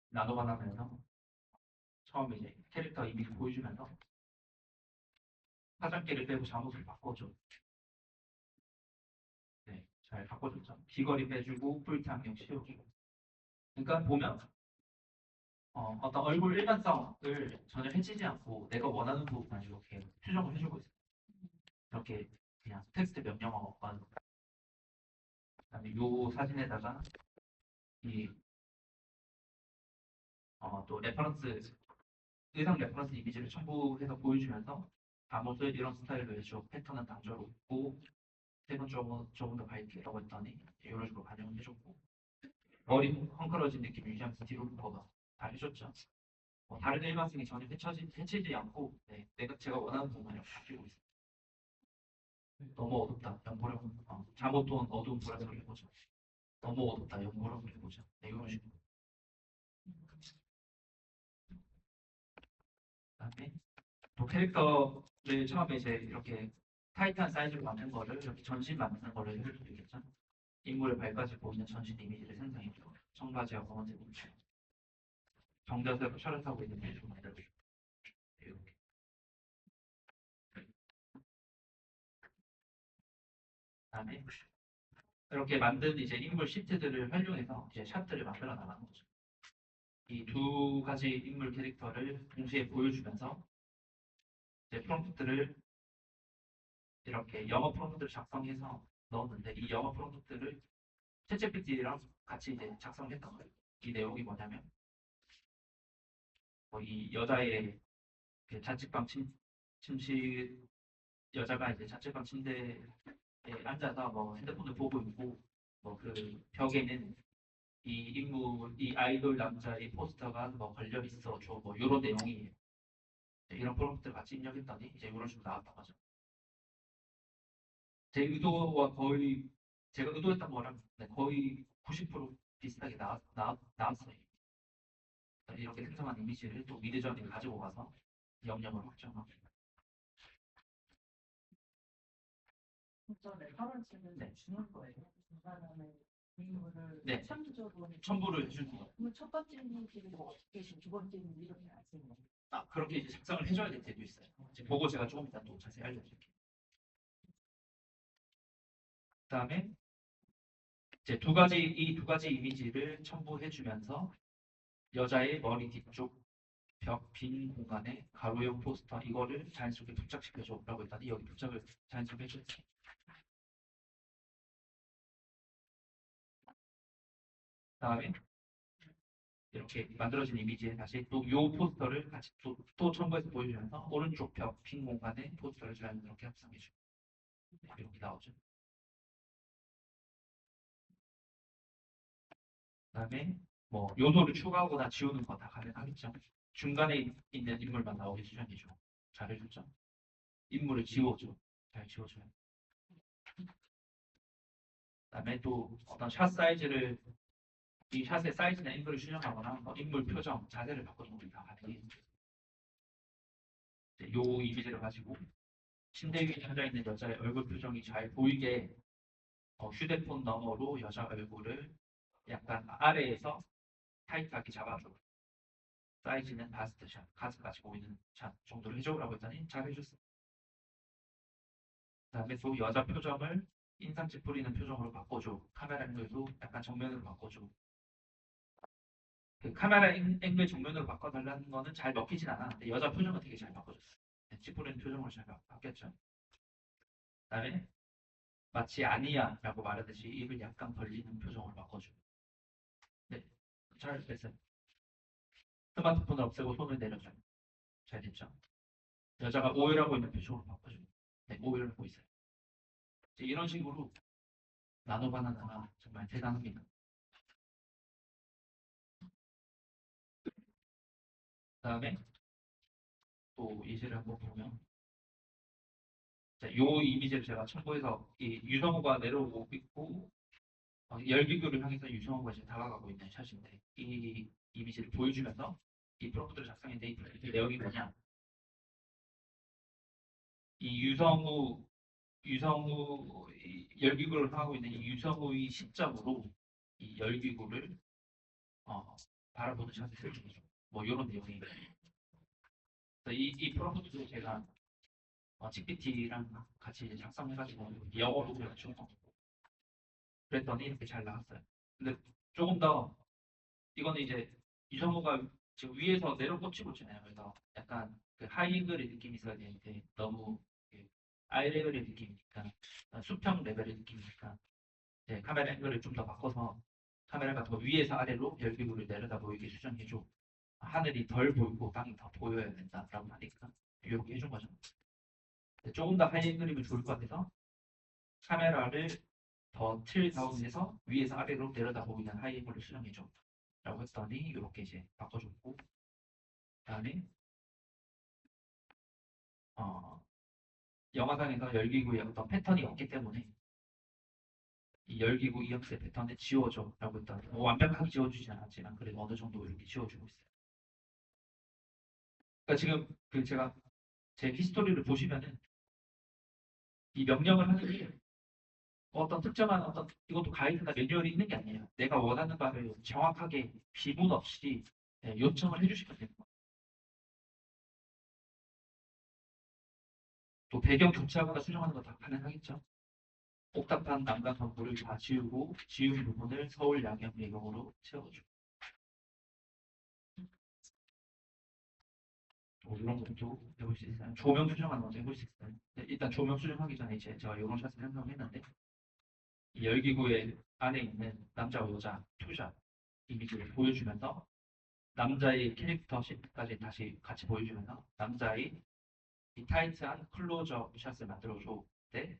나노 바나나에서 처음에 이제 캐릭터 이미지 보여주면서 화장기를 빼고 잠옷을 바꿔줘. 네, 잘 바꿔줬죠. 귀걸이 빼주고 풀트 안경 씌워주고. 그러니까 보면 어떤 얼굴 일관성을 전혀 해치지 않고 내가 원하는 부분만 이렇게 표정을 해주고 있어요. 이렇게 그냥 텍스트 명령어 없고 그다음에 이 사진에다가 또 레퍼런스 의상 레퍼런스 이미지를 첨부해서 보여주면서 잠옷을 이런 스타일로 해줘. 패턴은 단조롭고 색은 조금 더 밝게라고 했더니 이런 식으로 반영을 해줬고 머리 헝클어진 느낌 유지하면서 뒤로 묶어봐 다 해줬죠. 다른 일반성이 전혀 해치지 않고 네, 제가 원하는 부분을 바뀌고 있어요. 너무 어둡다. 연보라고 잠옷 톤 어두운 보라색으로 해보자. 너무 어둡다. 연보라고 해보자. 네, 이런 식으로. 그다음에 또 캐릭터를 처음에 이제 이렇게 타이트한 사이즈로 만든 거를 이렇게 전신 만드는 거를 해볼 수도 있겠죠. 인물의 발까지 보이는 전신 이미지를 생성해주고 청바지와 검은색 옷을 정자세로 차를 타고 있는 모습을 만들어주고 이렇게. 그다음에 이렇게 만든 이제 인물 시트들을 활용해서 이제 샷들을 만들어 나가는 거죠. 이 두 가지 인물 캐릭터를 동시에 보여주면서 이제 프롬프트를 이렇게 영어 프롬프트를 작성해서 넣었는데 이 영어 프롬프트를 챗GPT랑 같이 이제 작성했던 거예요. 이 내용이 뭐냐면 이 여자의 그 자취방 침실 여자가 이제 자취방 침대에 앉아서 뭐 핸드폰을 보고 있고 뭐 그 벽에는 이 아이돌 남자의 포스터가 뭐 걸려 있어 줘 뭐 이런 내용이에요. 이런 프롬프트를 같이 입력했더니 이제 이런 식으로 나왔던 거죠. 제 의도와 거의 제가 의도했던 거랑 거의 90% 비슷하게 나왔어요. 이렇게 생성한 이미지를 또 미드저니에 가지고 가서 영역을 확정하고. 진짜 레퍼런스는 네. 주는 거예요. 중간에 인물을 네. 참조적으로 첨부를 해주는 거예요. 그러면 첫 번째 이미지를 뭐 어떻게 해주고 두 번째 이미지 이렇게 하시는 거예요. 그렇게 이제 작성을 해줘야 될 때도 있어요. 이제 보고 제가 조금 이따 또 자세히 알려드릴게요. 그다음에 이제 이 두 가지 이미지를 첨부해주면서 여자의 머리 뒤쪽 벽 빈 공간에 가로형 포스터 이거를 자연스럽게 부착시켜줘라고 했더니 여기 부착을 자연스럽게 해줬어요. 그다음에 이렇게 만들어진 이미지에 다시 또 이 포스터를 같이 또 첨부해서 보여주면서 오른쪽 벽 빈 공간에 포스터를 자연스럽게 합성해줘요. 이렇게 나오죠. 그다음에 뭐 요소를 추가하거나 지우는 거 다 가능하겠죠. 중간에 있는 인물만 나오게 수정해줘. 잘해줬죠. 인물을 지워줘. 잘 지워줘요. 그다음에 또 어떤 샷 사이즈를 이 샷의 사이즈나 인물을 수정하거나 뭐 인물 표정, 자세를 바꿔주는 것도 다 가능해요. 요 이미지를 가지고 침대 위에 앉아 있는 여자의 얼굴 표정이 잘 보이게 휴대폰 너머로 여자 얼굴을 약간 아래에서 타이트하게 잡아줘. 사이즈는 바스트 샷, 가슴까지 보이는 샷 정도로 해줘라고 했더니 잘 해줬어. 그다음에 또 여자 표정을 인상 찌푸리는 표정으로 바꿔줘. 카메라 앵글도 약간 정면으로 바꿔줘. 그 카메라 앵글 정면으로 바꿔달라는 거는 잘 먹히진 않았는데 여자 표정은 되게 잘 바꿔줬어요. 찌푸리는 표정으로 잘 바뀌었죠. 그다음에 마치 아니야라고 말하듯이 입을 약간 벌리는 표정으로 바꿔줘. 네, 잘 됐어요. 스마트폰을 없애고 손을 내려줘요. 잘 됐죠. 여자가 오열하고 있는 표정으로 바꿔줘요. 네, 오열하고 있어요. 이런 식으로 나노 바나나가 정말 대단합니다. 그다음에 또 예시를 한번 보면 이 이미지를 제가 첨부해서 이 유성우가 내려오고 있고 열기구를 향해서 유성우가 이제 다가가고 있는 샷인데 이 이미지를 보여주면서 이 프롬프트를 작성했는데 이 내용이 뭐냐? 이 유성우 열기구를 하고 있는 이 유성우의 시점으로 이 열기구를 바라보는 샷을 보여주죠. 뭐 이런 내용이 이 프롬프트도 제가 GPT랑 같이 작성해가지고 영어로 배워준 거. 그랬더니 이렇게 잘 나왔어요. 근데 조금 더 이거는 이제 유성우가 지금 위에서 내려 꽂히고 있잖아요. 그래서 약간 그 하이 레벨의 느낌이 있어야 되는데 너무 아이 레벨의 느낌이니까 수평 레벨의 느낌이니까 카메라 앵글을 좀 더 바꿔서 카메라가 더 위에서 아래로 열기구를 내려다 보이게 수정해줘. 하늘이 덜 보이고 땅이 더 보여야 된다라고 하니까 이렇게 해준 거죠. 조금 더 하이 앵글이면 좋을 것 같아서 카메라를 더 틀 다운해서 위에서 아래로 내려다 보이는 하이 앵글을 수정해줘 라고 했더니 이렇게 이제 바꿔줬고 그다음에 영화상에서 열기구에 어떤 패턴이 없기 때문에 이 열기구 이 형태 패턴을 지워줘 라고 했더니 완벽하게 지워주지 않았지만 그래도 어느 정도 이렇게 지워주고 있어요. 그러니까 지금 제가 제 히스토리를 보시면은 이 명령을 하는 게 어떤 특정한 이것도 가이드나 매뉴얼이 있는 게 아니에요. 내가 원하는 바를 정확하게 비문 없이 요청을 해주시면 되는 거예요. 또 배경 교체하거나 수정하는 거 다 가능하겠죠. 복잡한 난간 정보를 다 지우고 지운 부분을 서울 양양 배경으로 채워주고 이런 것도 해볼 수 있어요. 조명 수정하는 것도 해볼 수 있어요. 일단 조명 수정하기 전에 이제 제가 이런 샷을 생성했는데 이 열기구의 안에 있는 남자와 여자 투샷 이미지를 보여주면서 남자의 캐릭터 샷까지 다시 같이 보여주면서 남자의 이 타이트한 클로즈업 샷을 만들어줘. 때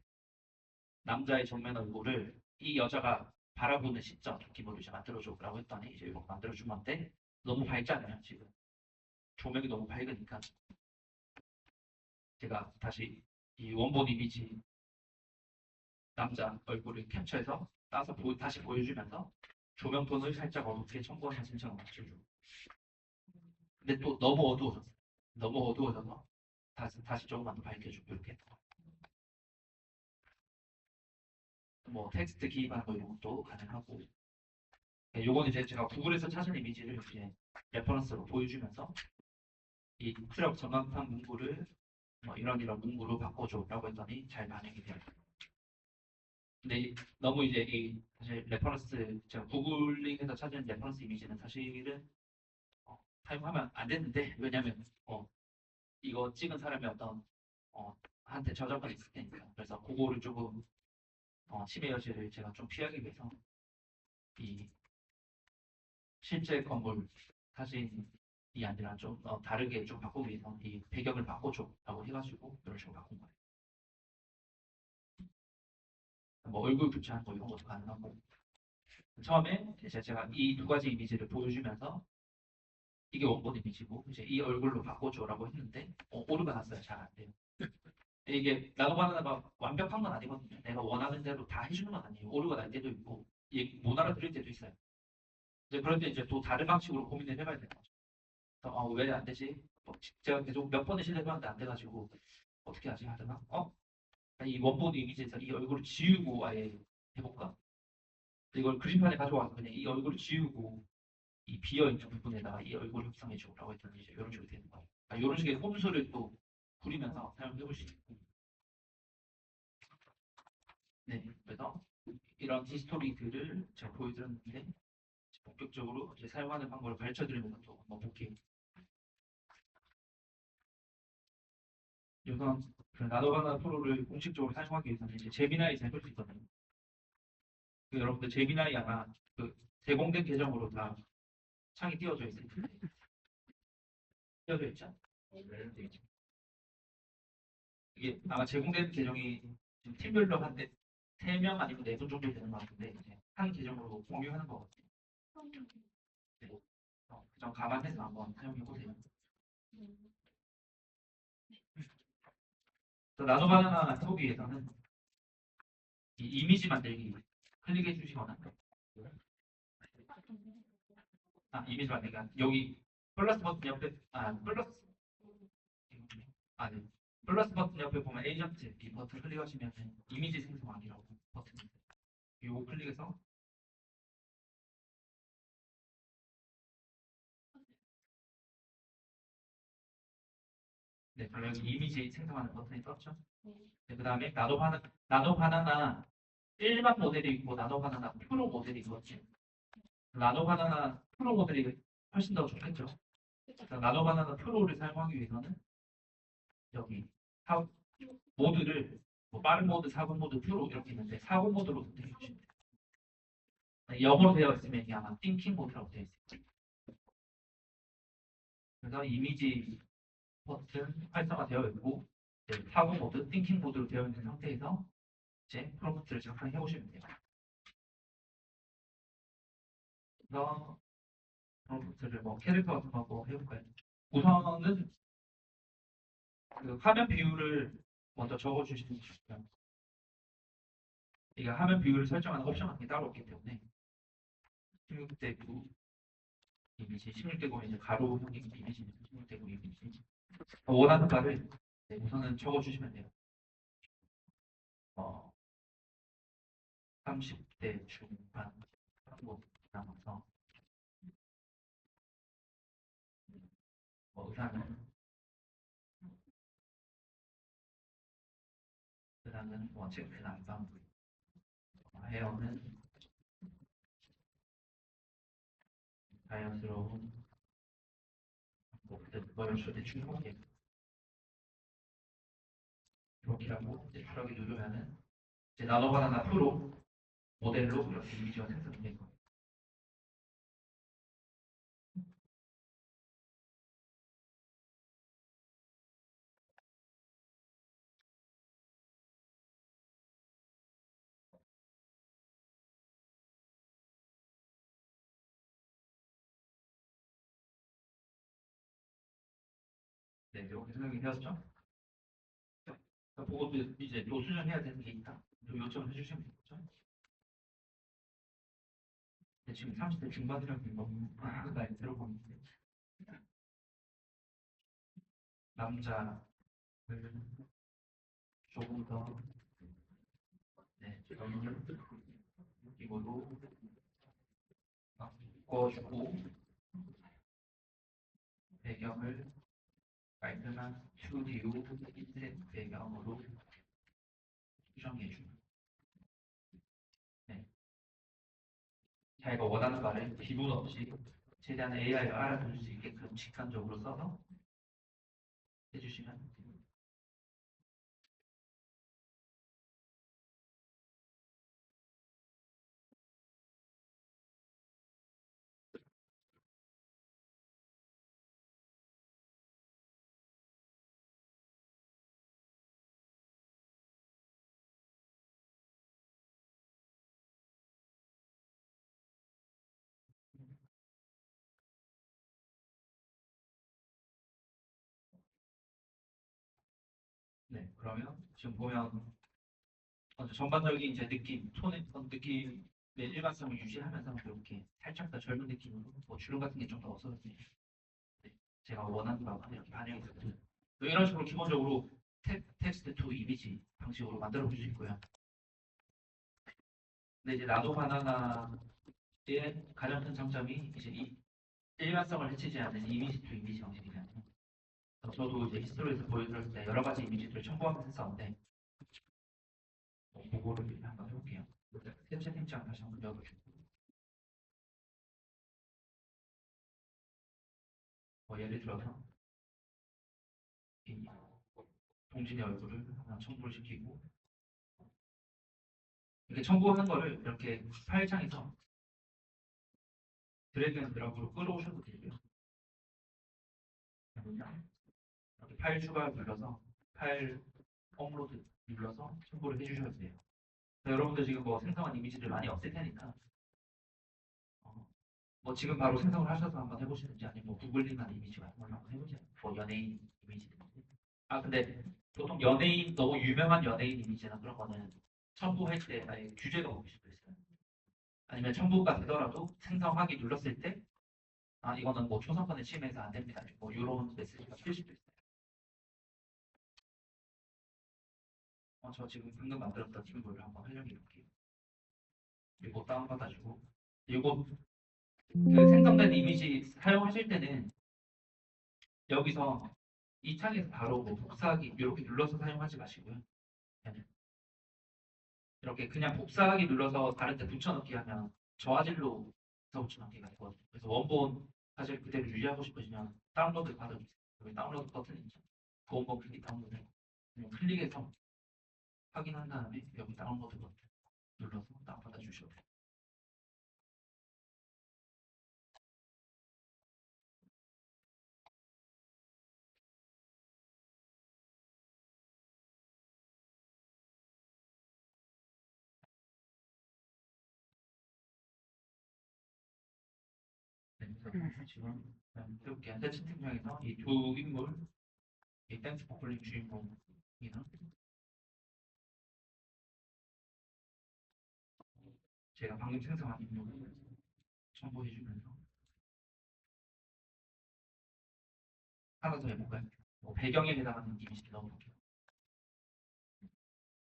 남자의 정면 얼굴을 이 여자가 바라보는 시점 느낌으로 이제 만들어줘라고 했더니 이제 이렇게 만들어준 건데 너무 밝잖아요 지금 조명이 너무 밝으니까 제가 다시 이 원본 이미지 남자 얼굴을 캡처해서 따서 다시 보여주면서 조명 톤을 살짝 어둡게 첨부한 사진처럼 맞춰줘. 근데 또 너무 어두워졌어. 너무 어두워져서 다시 조금만 더 밝혀주고 이렇게 했던 거예요. 뭐 텍스트 기입하는 거 이런 것도 가능하고 요건 이제 제가 구글에서 찾은 이미지를 이제 레퍼런스로 보여주면서 이 트럭 전광판 문구를 뭐 이런 문구로 바꿔줘 라고 했더니 잘 반영이 돼요. 근데 너무 이제 이 사실 레퍼런스 제가 구글링에서 찾은 레퍼런스 이미지는 사실은 사용하면 안 되는데 왜냐면 이거 찍은 사람이 어떤 한테 저작권이 있을 테니까 그래서 그거를 조금 침해 여지를 제가 좀 피하기 위해서 이 실제 건물 사진이 아니라 좀 다르게 좀 바꾸기 위해서 이 배경을 바꿔줘라고 해가지고 이런 식으로 바꾼 거예요. 뭐 얼굴 교체하는 거 이런 것도 가능하고 처음에 이제 제가 이 두 가지 이미지를 보여주면서 이게 원본 이미지고 이제 이 얼굴로 바꿔줘라고 했는데 오류가 났어요. 잘 안 돼요. 이게 나도 바나나가 완벽한 건 아니거든요. 내가 원하는 대로 다 해주는 건 아니에요. 오류가 날 때도 있고 못 알아들을 때도 있어요. 이제 그럴 때 이제 또 다른 방식으로 고민을 해봐야 되는 거죠. 왜 안 되지? 제가 계속 몇 번을 시도해봤는데 안 돼가지고 어떻게 하지 하다가 이 원본 이미지에서 이 얼굴을 지우고 아예 해볼까? 이걸 그림판에 가져와서 그냥 이 얼굴을 지우고 이 비어있는 부분에다가 이 얼굴을 합성해주라고 했더니 이제 이런 식으로 되는 거예요. 이런 식의 꼼수를 또 부리면서 사용해볼 수 있고 네, 그래서 이런 히스토리들을 제가 보여드렸는데 본격적으로 이제 사용하는 방법을 가르쳐드리면서 또 한번 볼게요. 우선 그 나노바나 프로를 공식적으로 사용하기 위해서는 이제 제미나이에서 해볼 수 있거든요. 여러분들 제미나이 아마 그 제공된 계정으로 다 창이 띄워져 있을 텐데 띄워져 있죠? 이게 아마 제공된 계정이 지금 팀별로 한 3명 아니면 4분 정도 되는 것 같은데 이제 한 계정으로 공유하는 거거든요. 네. 그 점 감안해서 한번 사용해 보세요. 나노바나나 해보기 위해서는 이 이미지 만들기 클릭해 주시거나 이미지 만들기 여기 플러스 버튼 옆에 네. 플러스 버튼 옆에 보면 에이전트 이 버튼 클릭하시면 이미지 생성하기라고 버튼이 있어요. 이거 클릭해서 네, 그럼 여기 이미지 생성하는 버튼이 떴죠. 네, 그 다음에 나노 바나나 일반 모델이 있고 나노 바나나 프로 모델이 있거든요. 나노 바나나 프로 모델이 훨씬 더 좋겠죠. 나노 바나나 프로를 사용하기 위해서는 여기 모드를 빠른 모드, 사고 모드, 프로 이렇게 있는데 사고 모드로 선택해 주시면 돼요. 영어로 되어 있으면 이게 아마 띵킹 모드라고 되어 있어요. 그래서 이미지 버튼 활성화되어 있고 사고 모드, 띵킹 모드로 되어 있는 상태에서 이제 프롬프트를 작성해 보시면 돼요. 그래서 프롬프트를 캐릭터 같은 거 해볼까요? 우선은 그 화면 비율을 먼저 적어주시면 좋고요. 이게 화면 비율을 설정하는 옵션 같은 게 따로 없기 때문에 16:9 이미지, 16:9 이제 가로 형식 이미지, 16:9 이미지 원하는 바를 우선은 적어주시면 돼요. 30대 중반 정도 남아서 의상은 체크 난방 헤어는 자연스러운 그거를 대충 해볼게요. 여기라고 이제 추락을 누르면은 이제 나노 바나나 프로 모델로 이렇게 이미지가 생성이 된 거예요. 네, 이렇게 생성이 되었죠. 그것도 이제 또 수정해야 되는 게 있다. 좀 요청을 해주시면 되겠죠. 근데 지금 30대 중반이라고 너무 나이 들어보는데 남자를 조금 더 네, 젊은 느낌으로 바꿔주고 배경을 깔끔한 스튜디오 흰색 배경으로 수정해주고 네. 자기가 원하는 말을 기분 없이 최대한 AI가 알아들을 수 있게끔 직관적으로 써서 해주시면 됩니다. 네, 그러면 지금 보면 전반적인 이제 느낌, 톤의 느낌의 일관성을 유지하면서 이렇게 살짝 더 젊은 느낌으로 뭐 주름 같은 게 좀 더 없어졌네요. 네, 제가 원하는 바가 이렇게 반영이 됐고요. 이런 식으로 기본적으로 텍스트 투 이미지 방식으로 만들어 볼 수 있고요. 근데 이제 나도 바나나의 가장 큰 장점이 이제 이 일관성을 해치지 않는 이미지 투 이미지 방식이잖아요. 저도 이제 히스토리에서 보여드렸을 때 여러 가지 이미지들을 첨부하면서 했었는데 그거를 한번 해볼게요. 새 채팅창 다시 한번 열어주고 예를 들어서 이 동진의 얼굴을 하나 첨부를 시키고 이렇게 첨부한 거를 이렇게 파일창에서 드래그 앤 드랍으로 끌어오셔도 되고요. 이렇게 파일 추가 눌러서 파일 업로드 눌러서 첨부를 해주셔도 돼요. 여러분들 지금 뭐 생성한 이미지들 많이 없을 테니까 뭐 지금 바로 생성을 하셔서 한번 해보시든지 아니면 뭐 구글링한 이미지 같은 걸 한번 해보세요. 뭐 연예인 이미지든지. 아 근데 보통 연예인 너무 유명한 연예인 이미지나 그런 거는 첨부할 때 아예 규제가 오실 수도 있어요. 아니면 첨부가 되더라도 생성하기 눌렀을 때 아 이거는 뭐 초상권을 침해해서 안 됩니다. 뭐 이런 메시지가 뜰 수도 있어요. 저 지금 방금 만들었던 팀볼을 한번 활용해 볼게요. 이거 다운받아주고 이거 그 생성된 이미지 사용하실 때는 여기서 이 창에서 바로 뭐 복사하기 이렇게 눌러서 사용하지 마시고요. 이렇게 그냥 복사하기 눌러서 다른 데 붙여넣기 하면 저화질로 붙여넣기가 있거든요. 그래서 원본 사실 그대로 유지하고 싶으시면 다운로드 받아주세요. 여기 다운로드 버튼이 있죠. 그 원본 클릭 다운로드 클릭해서 확인한 다음에 여기 다운로드 버튼 눌러서 다운받아 주셔도 돼요. 네, 그래서 지금 이렇게 현재 채팅창에서 이 두 인물, 이 댄스 포클링 주인공이나 제가 방금 생성한 인물을 첨부해주면서 하나 더 해볼까요? 뭐 배경에 해당하는 이미지를 넣어볼게요.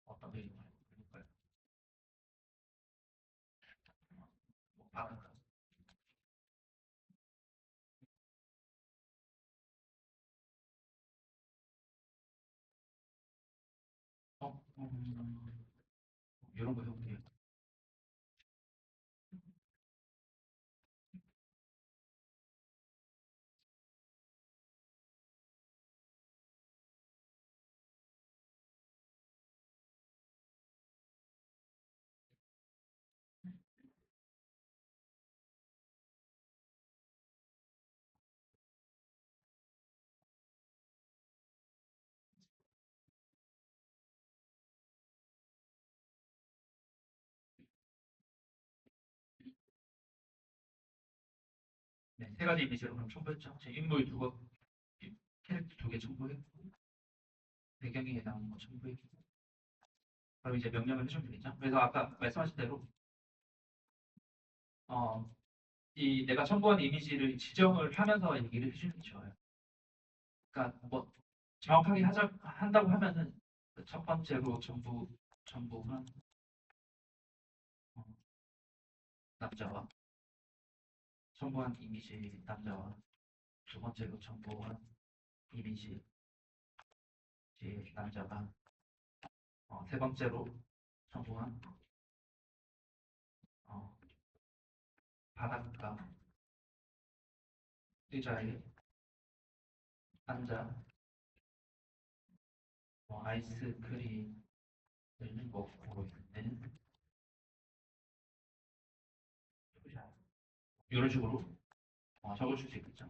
어떤 배경을 해볼까요? 뭐 바람가. 이런 거 해볼게요. 네, 세 가지 이미지로 그럼 첨부했죠. 제 인물 캐릭터 2개 첨부했고, 배경에 해당하는 거 첨부했고, 그럼 이제 명령을 해주면 되겠죠. 그래서 아까 말씀하신 대로, 이 내가 첨부한 이미지를 지정을 하면서 얘기를 해주는 게 좋아요. 그러니까 뭐 정확하게 한다고 하면은 그첫 번째로 전부한 어, 남자와 첨부한 이미지 남자와 두 번째로 첨부한 이미지 이제 남자가 세 번째로 첨부한 바닷가 의자에 앉아 아이스크림을 먹고 있는 이런 식으로 적어줄 수 있겠죠.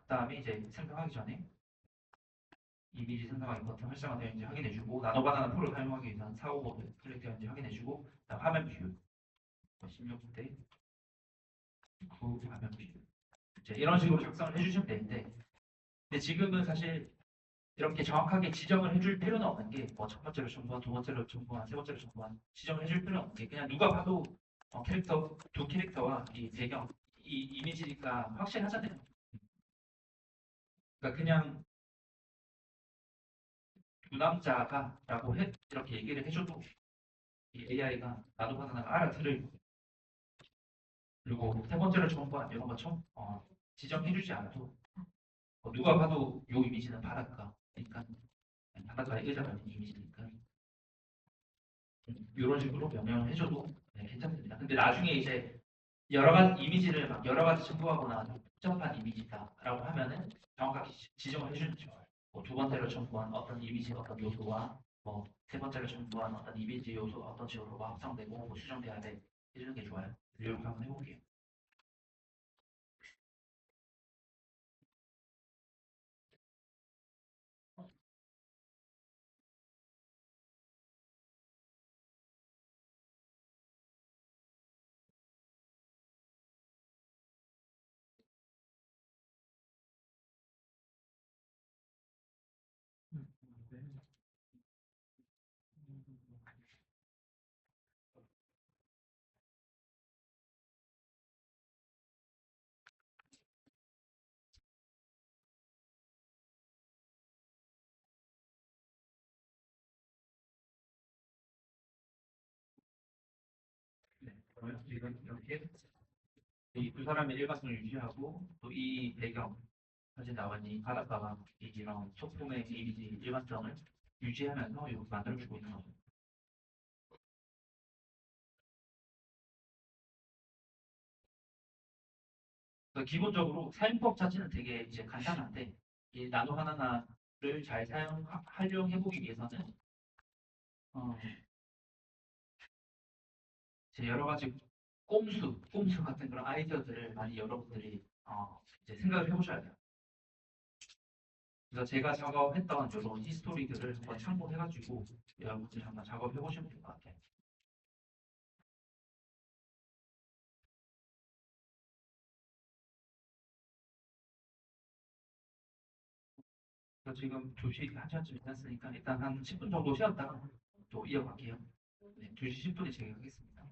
그다음에 이제 생성하기 전에 이미지 생성하기 버튼 활성화되었는지 확인해주고 나노바나나 프로를 사용하기 위해서는 사고 모드 클릭되었는지 확인해주고 그다음 화면 비율 16대 9 화면 비율 이제 이런 식으로 작성을 해주시면 되는데 근데 지금은 사실 이렇게 정확하게 지정을 해줄 필요는 없는 게 뭐 첫 번째로 첨부한, 두 번째로 첨부한, 세 번째로 첨부한 지정을 해줄 필요는 없는 게 그냥 누가 봐도 두 캐릭터와 이 배경, 이 이미지니까 확실하잖아요. 그러니까 그냥 두 남자가라고 이렇게 얘기를 해줘도 이 AI가 나도 바나나가 알아들을 거예요. 그리고 세 번째로 첨부한 이런 거 지정해주지 않아도 누가 봐도 이 이미지는 바닷가, 그러니까 바닷가에 의자가 있는 이미지니까 이런 식으로 명령을 해줘도 괜찮습니다. 근데 나중에 이제 여러 가지 이미지를 막 여러 가지 첨부하거나 좀 복잡한 이미지다라고 하면은 정확하게 지정을 해주는 게 좋아요. 두 번째로 첨부한 어떤 이미지 어떤 요소와 세 번째로 첨부한 어떤 이미지 요소 어떤 요소가 합성되고 수정돼야 돼 해주는 게 좋아요. 이렇게 한번 해볼게요. 네, 그러면 지금 이렇게 이 두 사람의 일관성을 유지하고 또 이 배경 사진 나온 이 바닷가가 이런 소품의 이미지 일관성을 유지하면서 이렇게 만들어주고 있는 거죠. 그러니까 기본적으로 사용법 자체는 되게 이제 간단한데 이 나노 하나하나를 잘 활용해보기 위해서는 어, 제 여러 가지 꼼수 같은 그런 아이디어들을 많이 여러분들이 이제 생각을 해보셔야 돼요. 그래서 제가 작업했던 이런 히스토리들을 한번 참고해가지고 여러분들이 한번 작업해보시면 될 것 같아요. 그래서 지금 2시 1시간쯤 지났으니까 일단 한 10분 정도 쉬었다가 또 이어갈게요. 네, 2시 10분에 재개하겠습니다.